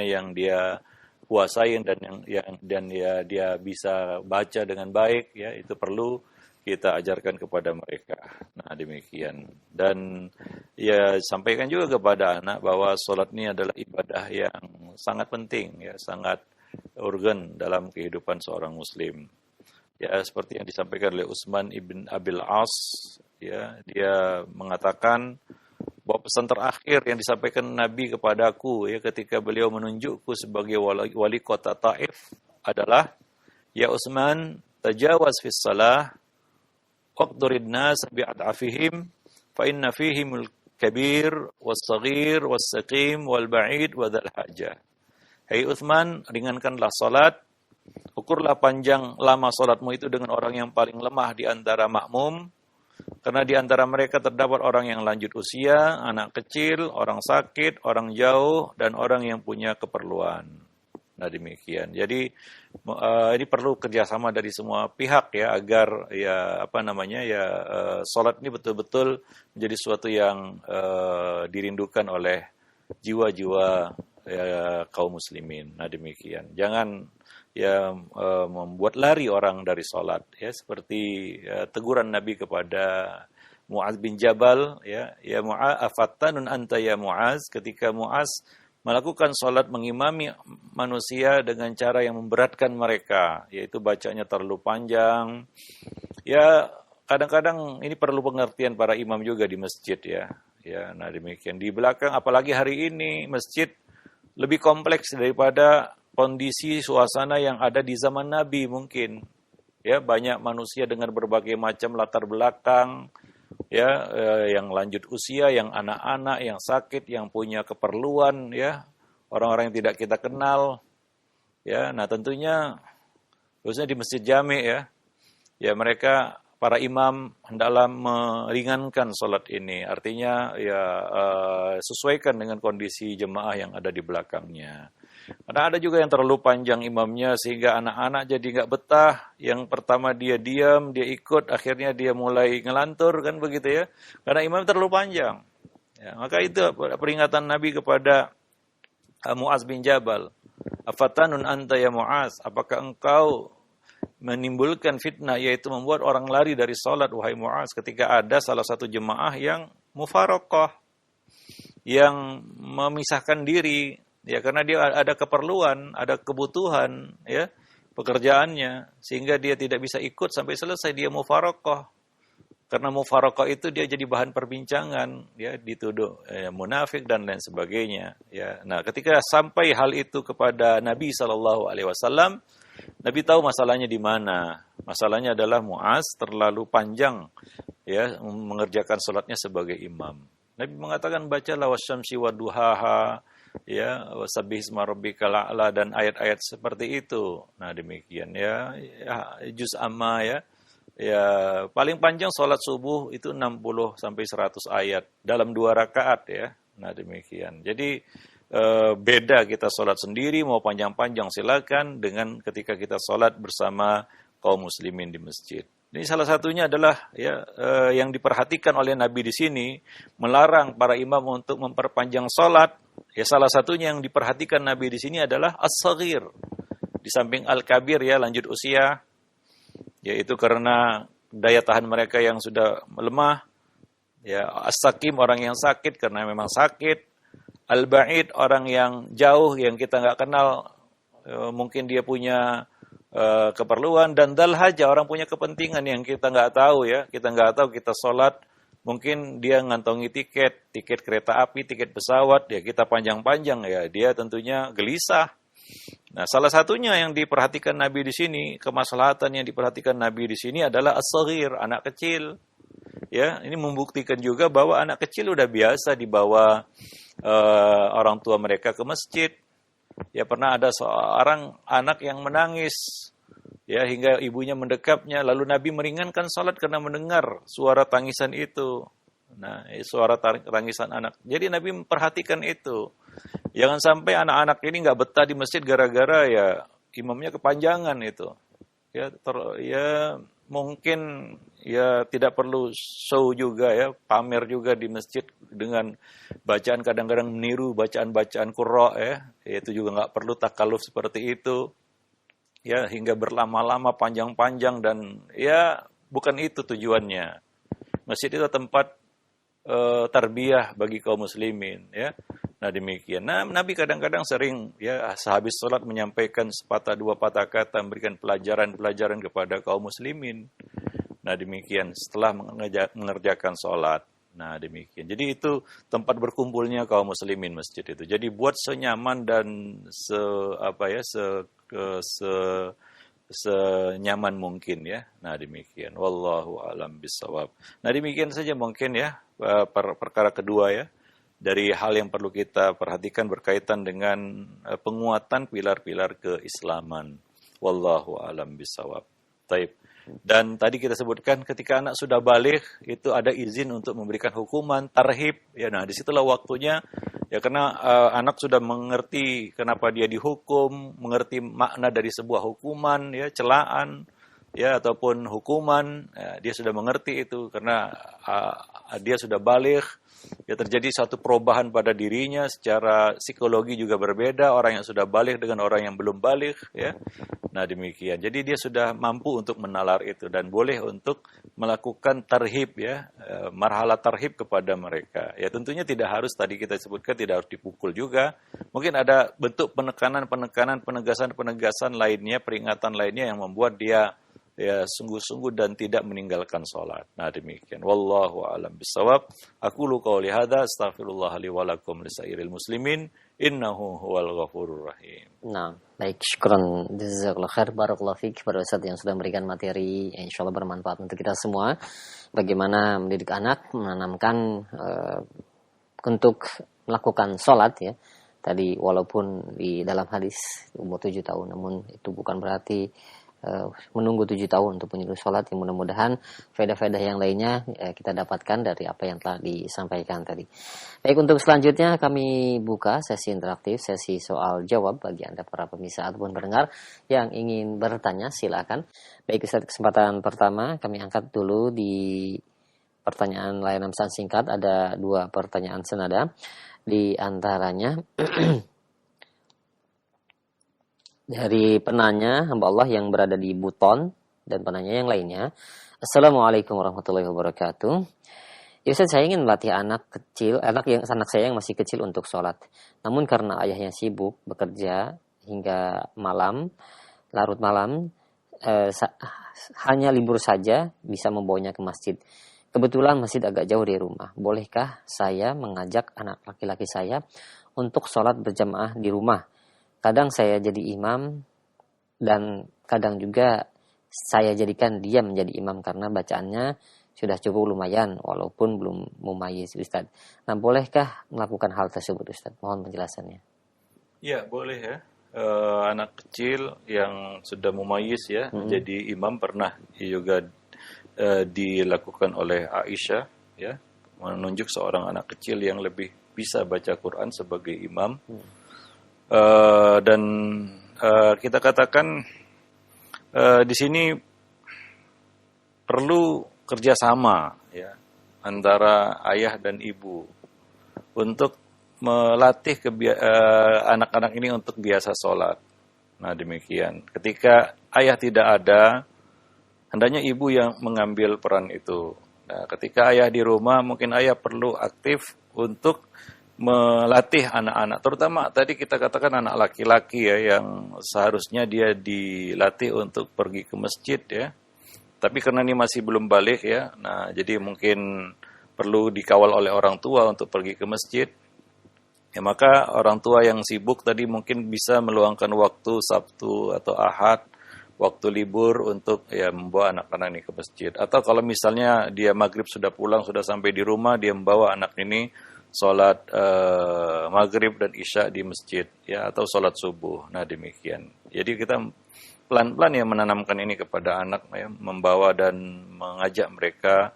yang dia kuasain dan dia bisa baca dengan baik ya, itu perlu kita ajarkan kepada mereka. Nah demikian. Dan ya sampaikan juga kepada anak bahwa sholat ini adalah ibadah yang sangat penting, ya sangat urgen dalam kehidupan seorang muslim. Ya seperti yang disampaikan oleh Utsman ibn Abil As, ya dia mengatakan bahwa pesan terakhir yang disampaikan Nabi kepadaku ya ketika beliau menunjukku sebagai wali kota Taif adalah Ya Utsman, tajawaz fi shalah waqdurid nas bi'adafihim fa inna fihimul kabir was-saghir was-saqim wal-ba'id wa dzal hajah. Hai Utsman, ringankanlah salat, ukurlah panjang lama salatmu itu dengan orang yang paling lemah di antara makmum, karena di antara mereka terdapat orang yang lanjut usia, anak kecil, orang sakit, orang jauh, dan orang yang punya keperluan. Nah demikian. Jadi ini perlu kerjasama dari semua pihak ya agar salat ini betul-betul menjadi sesuatu yang dirindukan oleh jiwa-jiwa kaum muslimin. Nah demikian. Jangan membuat lari orang dari salat ya, seperti teguran Nabi kepada Muaz bin Jabal ya Muaz, afattanun anta ya Muaz, ketika Muaz melakukan salat mengimami manusia dengan cara yang memberatkan mereka, yaitu bacanya terlalu panjang. Ya, kadang-kadang ini perlu pengertian para imam juga di masjid ya. Ya, nah demikian. Di belakang, apalagi hari ini masjid lebih kompleks daripada kondisi suasana yang ada di zaman Nabi mungkin. Ya, banyak manusia dengan berbagai macam latar belakang. Ya, yang lanjut usia, yang anak-anak, yang sakit, yang punya keperluan, ya, orang-orang yang tidak kita kenal, ya. Nah tentunya, khususnya di masjid jami ya mereka para imam hendaklah meringankan sholat ini. Artinya ya sesuaikan dengan kondisi jemaah yang ada di belakangnya. Karena ada juga yang terlalu panjang imamnya sehingga anak-anak jadi nggak betah. Yang pertama dia diam, dia ikut, akhirnya dia mulai ngelantur kan begitu ya. Karena imam terlalu panjang. Ya, maka itu peringatan Nabi kepada Muaz bin Jabal. Afatanun anta ya Muaz, apakah engkau menimbulkan fitnah yaitu membuat orang lari dari salat wahai Muaz, ketika ada salah satu jemaah yang mufaraqah, yang memisahkan diri. Ya karena dia ada keperluan, ada kebutuhan ya pekerjaannya sehingga dia tidak bisa ikut sampai selesai, dia mufaraqah. Karena mufaraqah itu dia jadi bahan perbincangan ya, dituduh munafik dan lain sebagainya ya. Nah, ketika sampai hal itu kepada Nabi SAW, Nabi tahu masalahnya di mana. Masalahnya adalah Muaz terlalu panjang ya mengerjakan salatnya sebagai imam. Nabi mengatakan bacalah wasyamsi waduhaha ya wasabbih isma rabbikal a'la dan ayat-ayat seperti itu. Nah demikian ya juz amma ya paling panjang sholat subuh itu 60 sampai 100 ayat dalam 2 rakaat ya. Nah demikian. Jadi beda kita sholat sendiri mau panjang-panjang silakan dengan ketika kita sholat bersama kaum muslimin di masjid. Ini salah satunya adalah yang diperhatikan oleh Nabi di sini, melarang para imam untuk memperpanjang sholat. Ya salah satunya yang diperhatikan Nabi di sini adalah as-saghir. Di samping al-kabir ya lanjut usia, yaitu karena daya tahan mereka yang sudah lemah. Ya as-sakim orang yang sakit karena memang sakit. Al-ba'id orang yang jauh yang kita nggak kenal, mungkin dia punya keperluan, dan dal haja orang punya kepentingan yang kita nggak tahu ya, kita nggak tahu, kita sholat mungkin dia ngantongi tiket kereta api, tiket pesawat ya, kita panjang-panjang ya, dia tentunya gelisah. Nah salah satunya yang diperhatikan Nabi di sini, kemaslahatan yang diperhatikan Nabi di sini adalah as-saghir, anak kecil ya. Ini membuktikan juga bahwa anak kecil udah biasa dibawa orang tua mereka ke masjid. Ya pernah ada seorang anak yang menangis ya hingga ibunya mendekapnya, lalu Nabi meringankan salat karena mendengar suara tangisan itu. Nah, suara tangisan anak. Jadi Nabi memperhatikan itu. Jangan sampai anak-anak ini nggak betah di masjid gara-gara ya imamnya kepanjangan itu. Ya mungkin ya tidak perlu show juga ya, pamer juga di masjid dengan bacaan kadang-kadang meniru bacaan-bacaan qurra ya. Itu juga nggak perlu takaluf seperti itu. Ya hingga berlama-lama panjang-panjang, dan ya bukan itu tujuannya. Masjid itu tempat tarbiyah bagi kaum muslimin ya. Nah demikian. Nah Nabi kadang-kadang sering ya sehabis sholat menyampaikan sepatah dua patah kata, memberikan pelajaran-pelajaran kepada kaum muslimin. Nah demikian setelah mengerjakan sholat. Nah demikian. Jadi itu tempat berkumpulnya kaum muslimin masjid itu. Jadi buat senyaman dan senyaman mungkin ya. Nah demikian. Wallahu alam bisawab. Nah demikian saja mungkin ya perkara kedua ya. Dari hal yang perlu kita perhatikan berkaitan dengan penguatan pilar-pilar keislaman. Wallahu alam bisawab. Taib. Dan tadi kita sebutkan ketika anak sudah baligh itu ada izin untuk memberikan hukuman tarhib ya. Nah disitulah waktunya ya, karena anak sudah mengerti kenapa dia dihukum, mengerti makna dari sebuah hukuman ya, celaan ya ataupun hukuman ya, dia sudah mengerti itu karena dia sudah baligh. Ya terjadi suatu perubahan pada dirinya secara psikologi juga berbeda orang yang sudah baligh dengan orang yang belum baligh ya. Nah demikian. Jadi dia sudah mampu untuk menalar itu dan boleh untuk melakukan tarhib ya, marhalah tarhib kepada mereka. Ya tentunya tidak harus tadi kita sebutkan tidak harus dipukul juga. Mungkin ada bentuk penekanan, penegasan lainnya, peringatan lainnya yang membuat dia ya sungguh-sungguh dan tidak meninggalkan sholat. Nah demikian. Wallahu a'lam bishawab. Aqulu qouli hadza astaghfirullah li wa lakum lisairil muslimin innahu huwal ghafurur rahim. Nah, baik, syukran jazakallahu khair, barakallahu fiik kepada Ustaz yang sudah memberikan materi yang insyaallah bermanfaat untuk kita semua. Bagaimana mendidik anak, menanamkan untuk melakukan sholat ya. Tadi walaupun di dalam hadis umur 7 tahun, namun itu bukan berarti menunggu 7 tahun untuk menyuruh sholat. Yang mudah-mudahan faedah-faedah yang lainnya kita dapatkan dari apa yang telah disampaikan tadi. Baik, untuk selanjutnya kami buka sesi interaktif, sesi soal jawab bagi Anda para pemirsa ataupun pendengar yang ingin bertanya, silakan. Baik Ustaz, kesempatan pertama kami angkat dulu di pertanyaan layanan pesan singkat. Ada 2 pertanyaan senada. Di antaranya dari penanya hamba Allah yang berada di Buton dan penanya yang lainnya. Assalamualaikum warahmatullahi wabarakatuh. Ya Ustaz, saya ingin melatih anak saya yang masih kecil untuk sholat. Namun karena ayahnya sibuk bekerja hingga malam, larut malam, hanya libur saja bisa membawanya ke masjid. Kebetulan masjid agak jauh dari rumah. Bolehkah saya mengajak anak laki-laki saya untuk sholat berjamaah di rumah? Kadang saya jadi imam dan kadang juga saya jadikan dia menjadi imam karena bacaannya sudah cukup lumayan walaupun belum mumayyiz Ustaz. Nah, bolehkah melakukan hal tersebut Ustaz? Mohon penjelasannya. Ya, boleh ya. Anak kecil yang sudah mumayyiz ya, menjadi imam pernah juga dilakukan oleh Aisyah ya, menunjuk seorang anak kecil yang lebih bisa baca Quran sebagai imam. Dan kita katakan di sini perlu kerjasama ya antara ayah dan ibu untuk melatih anak-anak ini untuk biasa sholat. Nah demikian. Ketika ayah tidak ada, hendaknya ibu yang mengambil peran itu. Nah, ketika ayah di rumah, mungkin ayah perlu aktif untuk melatih anak-anak, terutama tadi kita katakan anak laki-laki ya, yang seharusnya dia dilatih untuk pergi ke masjid ya. Tapi karena ini masih belum baligh ya, nah jadi mungkin perlu dikawal oleh orang tua untuk pergi ke masjid. Ya maka orang tua yang sibuk tadi mungkin bisa meluangkan waktu Sabtu atau Ahad, waktu libur untuk ya membawa anak-anak ini ke masjid. Atau kalau misalnya dia maghrib sudah pulang, sudah sampai di rumah, dia membawa anak ini sholat maghrib dan isya di masjid ya, atau sholat subuh. Nah demikian. Jadi kita pelan-pelan ya menanamkan ini kepada anak ya, membawa dan mengajak mereka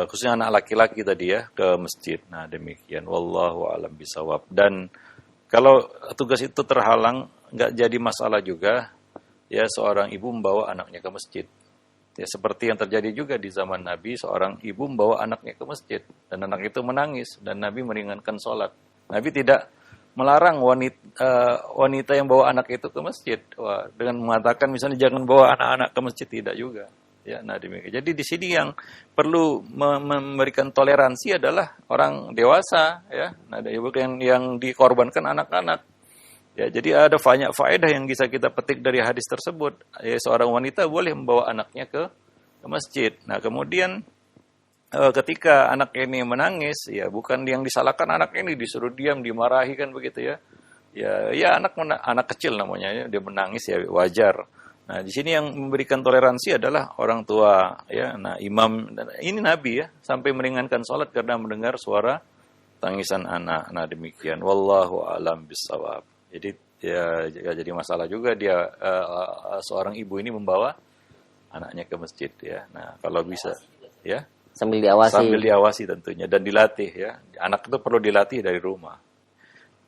khususnya anak laki-laki tadi ya ke masjid. Nah demikian. Wallahu a'lam bishawab. Dan kalau tugas itu terhalang, nggak jadi masalah juga ya seorang ibu membawa anaknya ke masjid. Ya seperti yang terjadi juga di zaman Nabi, seorang ibu membawa anaknya ke masjid dan anak itu menangis dan Nabi meringankan sholat. Nabi tidak melarang wanita yang bawa anak itu ke masjid dengan mengatakan misalnya jangan bawa anak-anak ke masjid, tidak juga. Ya, nah demikian. Jadi di sini yang perlu memberikan toleransi adalah orang dewasa, ya. Nah, yang dikorbankan anak-anak. Ya, jadi ada banyak faedah yang bisa kita petik dari hadis tersebut. Ya, seorang wanita boleh membawa anaknya ke masjid. Nah, kemudian ketika anak ini menangis, ya bukan yang disalahkan anak ini, disuruh diam, dimarahi kan begitu ya. Ya anak kecil namanya, dia menangis ya wajar. Nah, di sini yang memberikan toleransi adalah orang tua, ya. Nah, imam, ini Nabi ya, sampai meringankan sholat karena mendengar suara tangisan anak. Nah, demikian. Wallahu a'lam bishawab. Jadi ya jadi masalah juga dia seorang ibu ini membawa anaknya ke masjid ya. Nah, kalau bisa ya sambil diawasi tentunya dan dilatih ya. Anak itu perlu dilatih dari rumah.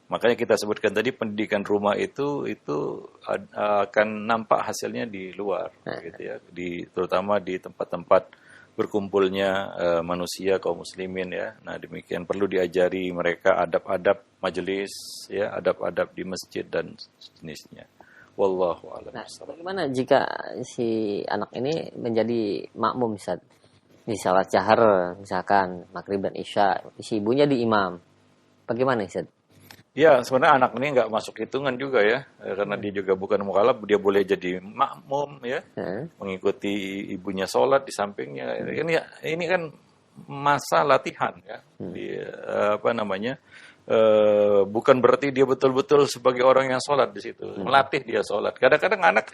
Makanya kita sebutkan tadi pendidikan rumah itu akan nampak hasilnya di luar, gitu ya. Terutama di tempat-tempat berkumpulnya manusia kaum muslimin ya. Nah demikian perlu diajari mereka adab-adab majelis, ya, adab-adab di masjid dan jenisnya. Wallahu a'lam. Nah, bagaimana jika si anak ini menjadi makmum, Ustaz? Misalnya jahar, misalkan maghrib dan isya, si ibunya di imam. Bagaimana, Ustaz? Ya, sebenarnya anak ini nggak masuk hitungan juga ya, karena dia juga bukan mukallaf, dia boleh jadi makmum ya, mengikuti ibunya sholat di sampingnya. Ini kan masa latihan ya, bukan berarti dia betul-betul sebagai orang yang sholat di situ, melatih dia sholat. Kadang-kadang anak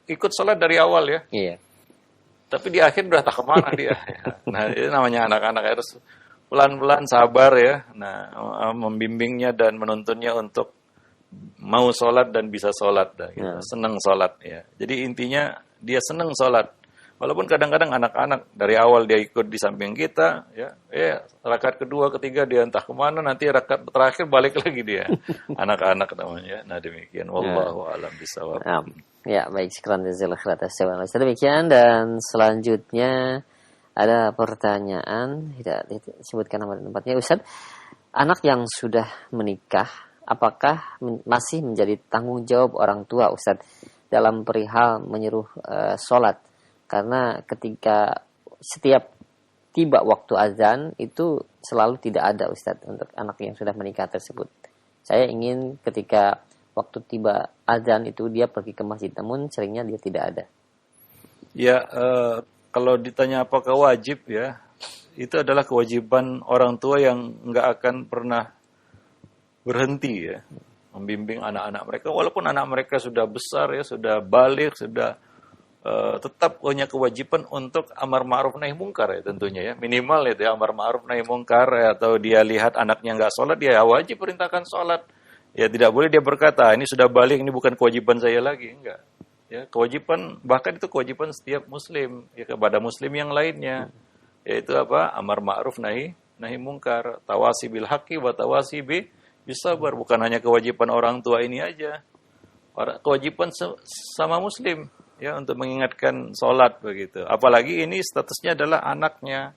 ikut sholat dari awal ya, tapi di akhir udah tak kemana dia. Nah, ini namanya anak-anak harus pelan-pelan sabar ya. Nah, membimbingnya dan menuntunnya untuk mau sholat dan bisa sholat, gitu. Senang sholat ya. Jadi intinya dia senang sholat. Walaupun kadang-kadang anak-anak dari awal dia ikut di samping kita, ya, rakaat kedua, ketiga dia entah kemana, nanti rakaat terakhir balik lagi dia. Anak-anak namanya. Nah demikian. Wallahu a'lam bishawab. Ya baik, sekian jazakallahu khairan. Demikian dan selanjutnya. Ada pertanyaan, tidak disebutkan nama tempatnya, Ustaz. Anak yang sudah menikah, apakah masih menjadi tanggung jawab orang tua, Ustaz, dalam perihal menyuruh sholat? Karena ketika setiap tiba waktu azan, itu selalu tidak ada, Ustaz, untuk anak yang sudah menikah tersebut. Saya ingin ketika waktu tiba azan itu dia pergi ke masjid, namun seringnya dia tidak ada. Ya, kalau ditanya apakah wajib ya, itu adalah kewajiban orang tua yang nggak akan pernah berhenti ya, membimbing anak-anak mereka. Walaupun anak mereka sudah besar ya, sudah balik, sudah tetap punya kewajiban untuk amar ma'ruf nahi mungkar ya tentunya ya. Minimal itu ya, amar ma'ruf nahi mungkar ya, atau dia lihat anaknya nggak sholat, dia wajib perintahkan sholat. Ya tidak boleh dia berkata, ini sudah balik, ini bukan kewajiban saya lagi, enggak. Ya, kewajiban, bahkan itu kewajiban setiap muslim ya, kepada muslim yang lainnya, yaitu apa? Amar ma'ruf nahi mungkar, tawasi bil haqqi wa tawasi bis sabar. Bukan hanya kewajiban orang tua ini aja, kewajiban sama muslim ya, untuk mengingatkan sholat begitu. Apalagi ini statusnya adalah anaknya,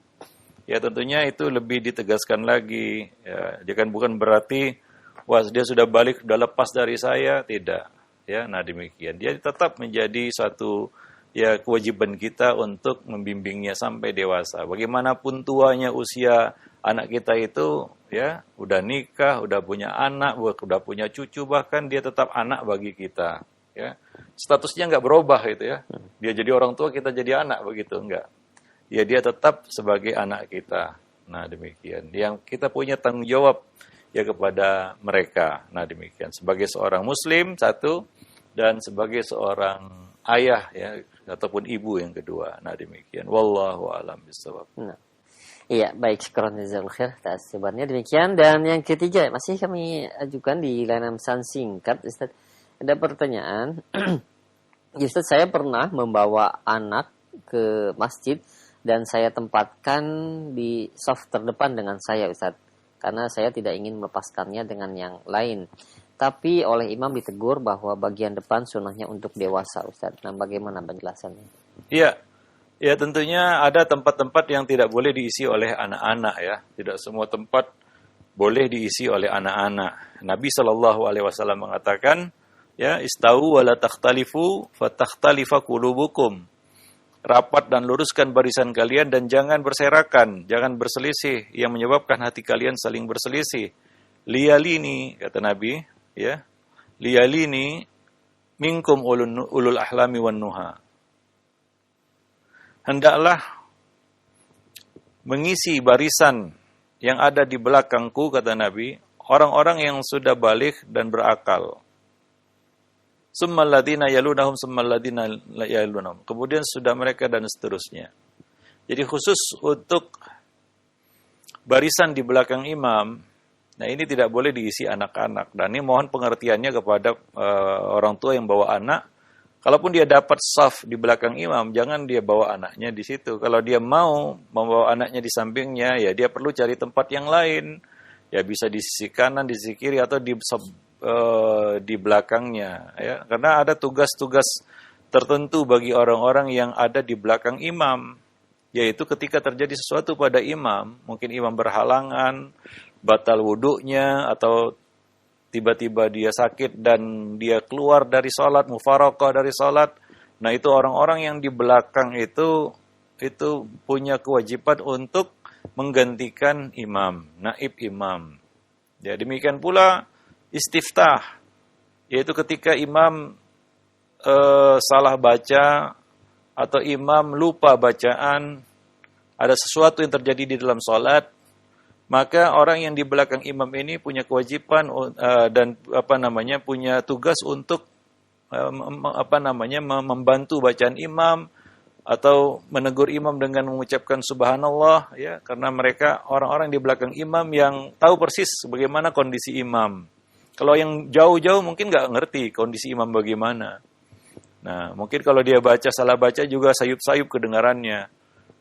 ya tentunya itu lebih ditegaskan lagi ya. Dia kan bukan berarti wah dia sudah balik, sudah lepas dari saya, tidak. Ya, nah demikian. Dia tetap menjadi satu ya kewajiban kita untuk membimbingnya sampai dewasa. Bagaimanapun tuanya usia anak kita itu, ya, udah nikah, udah punya anak, udah punya cucu, bahkan dia tetap anak bagi kita. Ya, statusnya nggak berubah gitu ya. Dia jadi orang tua, kita jadi anak begitu, enggak. Ya dia tetap sebagai anak kita. Nah demikian. Yang kita punya tanggung jawab ya kepada mereka. Nah demikian. Sebagai seorang muslim satu, dan sebagai seorang ayah ya ataupun ibu yang kedua. Nah demikian. Wallahu a'lam bishawab. Iya, baik, syukran jazakallahu khair atas jawabannya. Demikian, dan yang ketiga masih kami ajukan di layanan pesan singkat, Ustaz. Ada pertanyaan. Ustaz, saya pernah membawa anak ke masjid dan saya tempatkan di saf terdepan dengan saya, Ustaz. Karena saya tidak ingin melepaskannya dengan yang lain. Tapi oleh imam ditegur bahwa bagian depan sunnahnya untuk dewasa, Ustaz. Nah, bagaimana penjelasannya? Iya, ya tentunya ada tempat-tempat yang tidak boleh diisi oleh anak-anak ya. Tidak semua tempat boleh diisi oleh anak-anak. Nabi SAW mengatakan, ya, istau wa la takhtalifu fatakhtalifa qulubukum. Rapat dan luruskan barisan kalian dan jangan berserakan, jangan berselisih yang menyebabkan hati kalian saling berselisih. Liyalini, kata Nabi, ya, liyalini minkum ulul ahlami wan nuha. Hendaklah mengisi barisan yang ada di belakangku, kata Nabi, orang-orang yang sudah balik dan berakal. summal ladzina yalunahum summal ladzina yalunahum. Kemudian sudah mereka dan seterusnya. Jadi khusus untuk barisan di belakang imam, nah ini tidak boleh diisi anak-anak. Dan ini mohon pengertiannya kepada orang tua yang bawa anak. Kalaupun dia dapat saf di belakang imam, jangan dia bawa anaknya di situ. Kalau dia mau membawa anaknya di sampingnya, ya dia perlu cari tempat yang lain. Ya bisa di sisi kanan, di sisi kiri, atau di belakangnya. Ya. Karena ada tugas-tugas tertentu bagi orang-orang yang ada di belakang imam. Yaitu ketika terjadi sesuatu pada imam, mungkin imam berhalangan, batal wudhunya, atau tiba-tiba dia sakit dan dia keluar dari sholat, mufaraqah dari sholat. Nah itu orang-orang yang di belakang itu punya kewajiban untuk menggantikan imam, naib imam. Ya demikian pula istiftah, yaitu ketika imam salah baca atau imam lupa bacaan, ada sesuatu yang terjadi di dalam sholat, maka orang yang di belakang imam ini punya kewajiban dan punya tugas untuk membantu bacaan imam atau menegur imam dengan mengucapkan subhanallah, ya, karena mereka orang-orang di belakang imam yang tahu persis bagaimana kondisi imam. Kalau yang jauh-jauh mungkin nggak ngerti kondisi imam bagaimana. Nah, mungkin kalau dia salah baca juga sayup-sayup kedengarannya.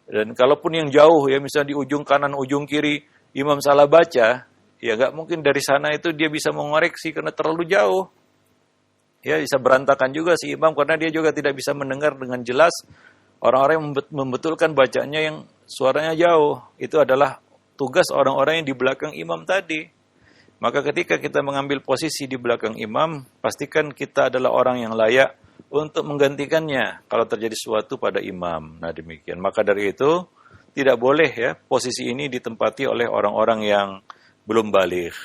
Dan kalaupun yang jauh, ya misalnya di ujung kanan, ujung kiri, imam salah baca, ya nggak mungkin dari sana itu dia bisa mengoreksi karena terlalu jauh. Ya bisa berantakan juga si imam karena dia juga tidak bisa mendengar dengan jelas orang-orang yang membetulkan bacaannya yang suaranya jauh. Itu adalah tugas orang-orang yang di belakang imam tadi. Maka ketika kita mengambil posisi di belakang imam, pastikan kita adalah orang yang layak untuk menggantikannya kalau terjadi sesuatu pada imam. Nah demikian. Maka dari itu tidak boleh ya posisi ini ditempati oleh orang-orang yang belum baligh.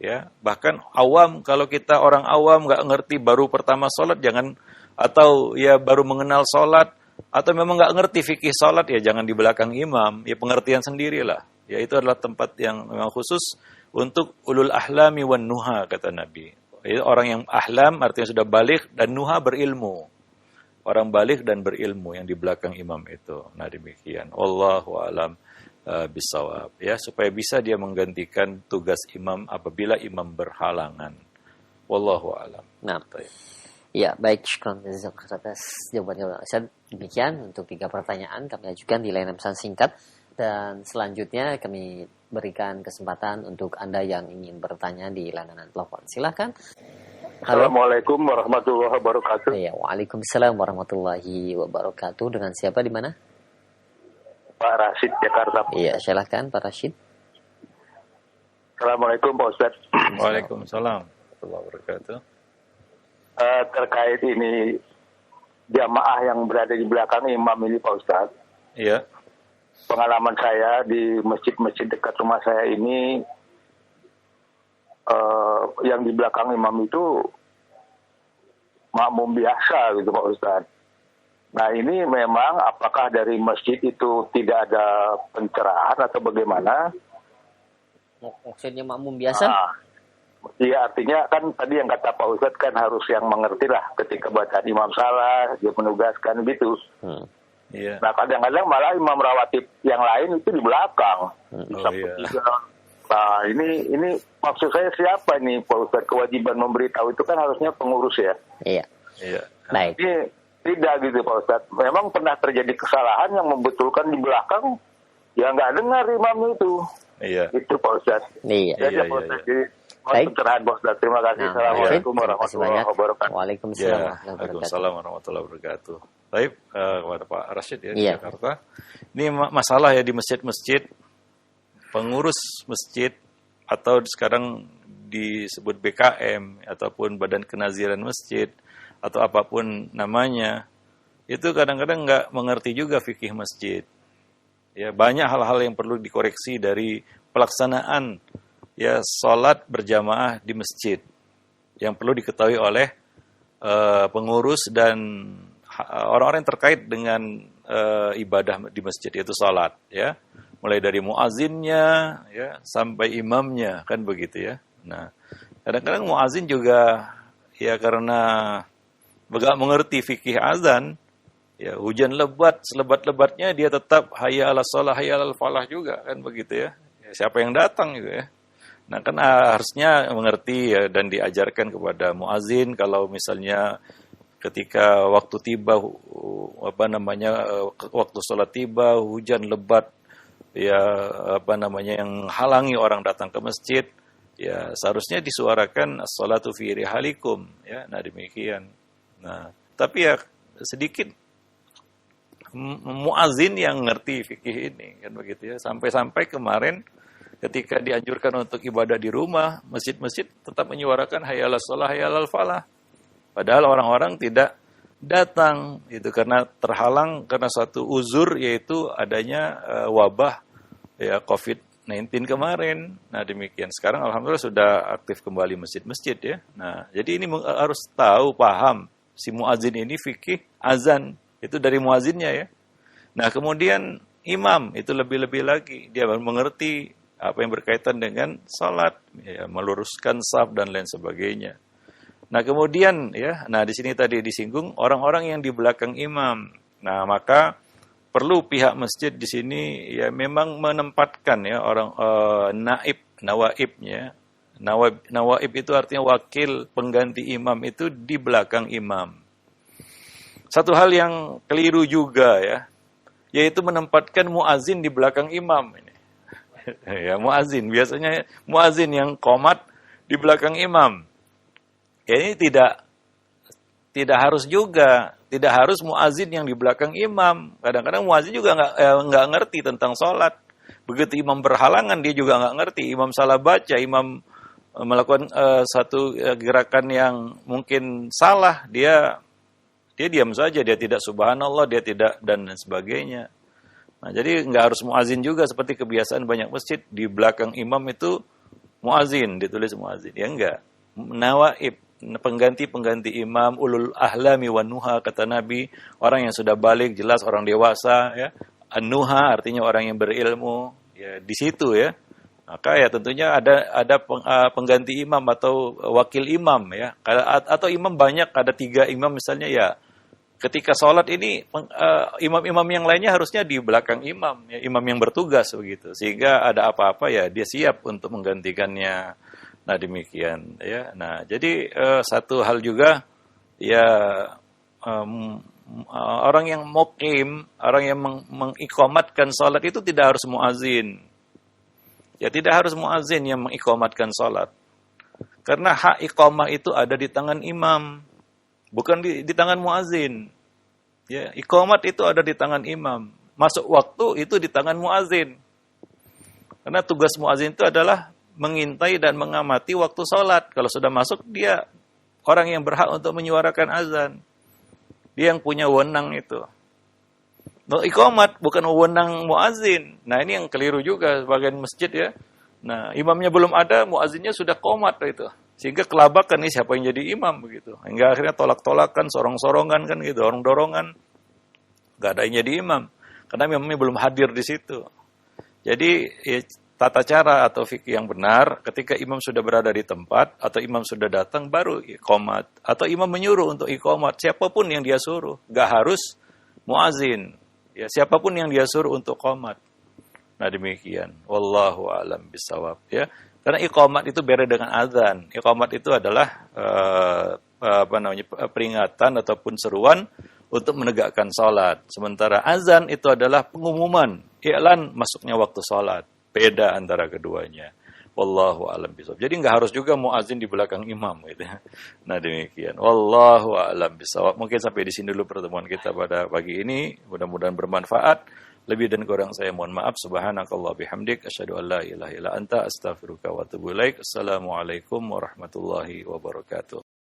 Ya, bahkan awam, kalau kita orang awam nggak ngerti baru pertama sholat jangan, atau ya baru mengenal sholat atau memang nggak ngerti fikih sholat, ya jangan di belakang imam. Ya pengertian sendirilah. Ya itu adalah tempat yang memang khusus untuk ulul ahlami wan nuha kata Nabi. Ya, orang yang ahlam artinya sudah baligh dan nuha berilmu. Orang balik dan berilmu yang di belakang imam itu. Nah demikian. Wallahu a'lam bishawab. Ya, supaya bisa dia menggantikan tugas imam apabila imam berhalangan. Wallahu a'lam. Nah, ya baik. Syukran atas jawabannya. Demikian untuk 3 pertanyaan kami ajukan di layanan pesan singkat. Dan selanjutnya kami berikan kesempatan untuk Anda yang ingin bertanya di layanan telepon. Silakan. Halo. Assalamualaikum warahmatullahi wabarakatuh. Ya, waalaikumsalam warahmatullahi wabarakatuh. Dengan siapa di mana? Pak Rashid, Jakarta. Iya, silakan Pak Rashid. Assalamualaikum Pak Ustaz. Waalaikumsalam warahmatullahi wabarakatuh. Terkait ini jamaah yang berada di belakang imam ini Pak Ustaz. Iya. Pengalaman saya di masjid-masjid dekat rumah saya ini, yang di belakang imam itu makmum biasa gitu Pak Ustaz. Nah ini memang apakah dari masjid itu tidak ada pencerahan atau bagaimana? Maksudnya makmum biasa? Iya artinya kan tadi yang kata Pak Ustaz kan harus yang mengerti lah ketika bacaan imam salah, dia menugaskan gitu. Iya. Nah kadang-kadang malah imam rawatib yang lain itu di belakang. Nah ini maksud saya siapa nih Pak Ustaz, kewajiban memberitahu itu kan harusnya pengurus ya. Iya. Iya. Baik. Ini tidak gitu Pak Ustaz. Memang pernah terjadi kesalahan yang membetulkan di belakang, ya nggak dengar imam itu. Iya. Itu Pak Ustaz. Iya. Iya Pak Ustaz. Jadi baik. pencerahan Pak Ustaz. Terima kasih. Assalamualaikum warahmatullahi wabarakatuh. Waalaikumsalam warahmatullahi wabarakatuh. Baik, kepada Pak Rashid ya di Iya. Jakarta. Ini masalah ya di masjid-masjid, pengurus masjid atau sekarang disebut BKM ataupun Badan Kenaziran Masjid atau apapun namanya, itu kadang-kadang nggak mengerti juga fikih masjid. Ya, banyak hal-hal yang perlu dikoreksi dari pelaksanaan ya sholat berjamaah di masjid yang perlu diketahui oleh pengurus dan orang-orang yang terkait dengan ibadah di masjid, yaitu sholat, ya, mulai dari muazinnya, ya, sampai imamnya, kan begitu ya. Nah, kadang-kadang muazin juga, ya karena nggak mengerti fikih azan, ya hujan lebat, selebat-lebatnya dia tetap hayya 'alas shalah, hayya 'alal falah juga kan begitu ya. Siapa yang datang gitu ya. Nah kan harusnya mengerti ya dan diajarkan kepada muazin kalau misalnya ketika waktu tiba waktu sholat tiba hujan lebat ya yang halangi orang datang ke masjid, ya seharusnya disuarakan as-sholatu fi rihalikum ya. Nah demikian. Nah tapi ya sedikit muazin yang ngerti fikih ini kan begitu ya. Sampai-sampai kemarin ketika dianjurkan untuk ibadah di rumah, masjid-masjid tetap menyuarakan hayya 'alas shalah, hayya 'alal falah. Padahal orang-orang tidak datang itu karena terhalang karena satu uzur, yaitu adanya wabah ya COVID-19 kemarin. Nah demikian. Sekarang alhamdulillah sudah aktif kembali masjid-masjid ya. Nah jadi ini harus tahu, paham si muazin ini fikih azan itu dari muazinnya ya. Nah kemudian imam itu lebih-lebih lagi, dia mengerti apa yang berkaitan dengan salat, ya, meluruskan shaf dan lain sebagainya. Nah kemudian ya, nah di sini tadi disinggung orang-orang yang di belakang imam. Nah maka perlu pihak masjid di sini ya memang menempatkan ya orang nawaibnya. Nawaib itu artinya wakil pengganti imam itu di belakang imam. Satu hal yang keliru juga ya, yaitu menempatkan muazin di belakang imam ini. Ya muazin, biasanya muazin yang qomat di belakang imam. Ya ini tidak harus juga, tidak harus muazin yang di belakang imam. Kadang-kadang muazin juga nggak ngerti tentang sholat. Begitu imam berhalangan dia juga nggak ngerti. Imam salah baca, imam melakukan satu gerakan yang mungkin salah, dia diam saja, dia tidak subhanallah, dia tidak dan sebagainya. Nah, jadi nggak harus muazin juga seperti kebiasaan banyak masjid di belakang imam itu muazin, ditulis muazin. Ya enggak. Nawaib, pengganti imam, ulul ahlami wan nuha kata Nabi, orang yang sudah balik jelas orang dewasa ya. An-nuha artinya orang yang berilmu, ya di situ ya. Maka ya tentunya ada pengganti imam atau wakil imam ya. Atau imam banyak, ada 3 imam misalnya ya. Ketika sholat ini imam-imam yang lainnya harusnya di belakang imam, ya, imam yang bertugas begitu, sehingga ada apa-apa ya dia siap untuk menggantikannya. Nah demikian ya. Nah jadi satu hal juga ya orang yang muqim, orang yang mengiqamatkan sholat itu tidak harus muazin. Ya tidak harus muazin yang mengiqamatkan sholat, karena hak iqamah itu ada di tangan imam. Bukan di tangan muazin. Ya, iqamat itu ada di tangan imam. Masuk waktu itu di tangan muazin. Karena tugas muazin itu adalah mengintai dan mengamati waktu sholat. Kalau sudah masuk, dia orang yang berhak untuk menyuarakan azan. Dia yang punya wewenang itu. Iqamat bukan wewenang muazin. Nah ini yang keliru juga sebagian masjid ya. Nah imamnya belum ada, muazinnya sudah qomat itu. Sehingga kelabakan nih siapa yang jadi imam begitu. Hingga akhirnya tolak-tolakan, sorong-sorongan kan gitu, dorong-dorongan. Gak ada yang jadi imam. Karena imamnya belum hadir di situ. Jadi ya, tata cara atau fikih yang benar ketika imam sudah berada di tempat atau imam sudah datang baru iqamat. Atau imam menyuruh untuk iqamat. Siapapun yang dia suruh. Gak harus muazin. Ya, siapapun yang dia suruh untuk qomat. Nah demikian. Wallahu a'lam bishawab ya. Karena iqamat itu beda dengan azan. Iqamat itu adalah peringatan ataupun seruan untuk menegakkan salat. Sementara azan itu adalah pengumuman, iklan masuknya waktu salat. Beda antara keduanya. Wallahu a'lam bishawab. Jadi nggak harus juga muazin di belakang imam gitu. Nah demikian. Wallahu a'lam bishawab. Mungkin sampai di sini dulu pertemuan kita pada pagi ini. Mudah-mudahan bermanfaat. Lebih dan kurang saya mohon maaf. Subhanakallah bihamdik. Asyhadu an la ilaha illa anta astaghfiruka wa atubu ilaik. Assalamualaikum warahmatullahi wabarakatuh.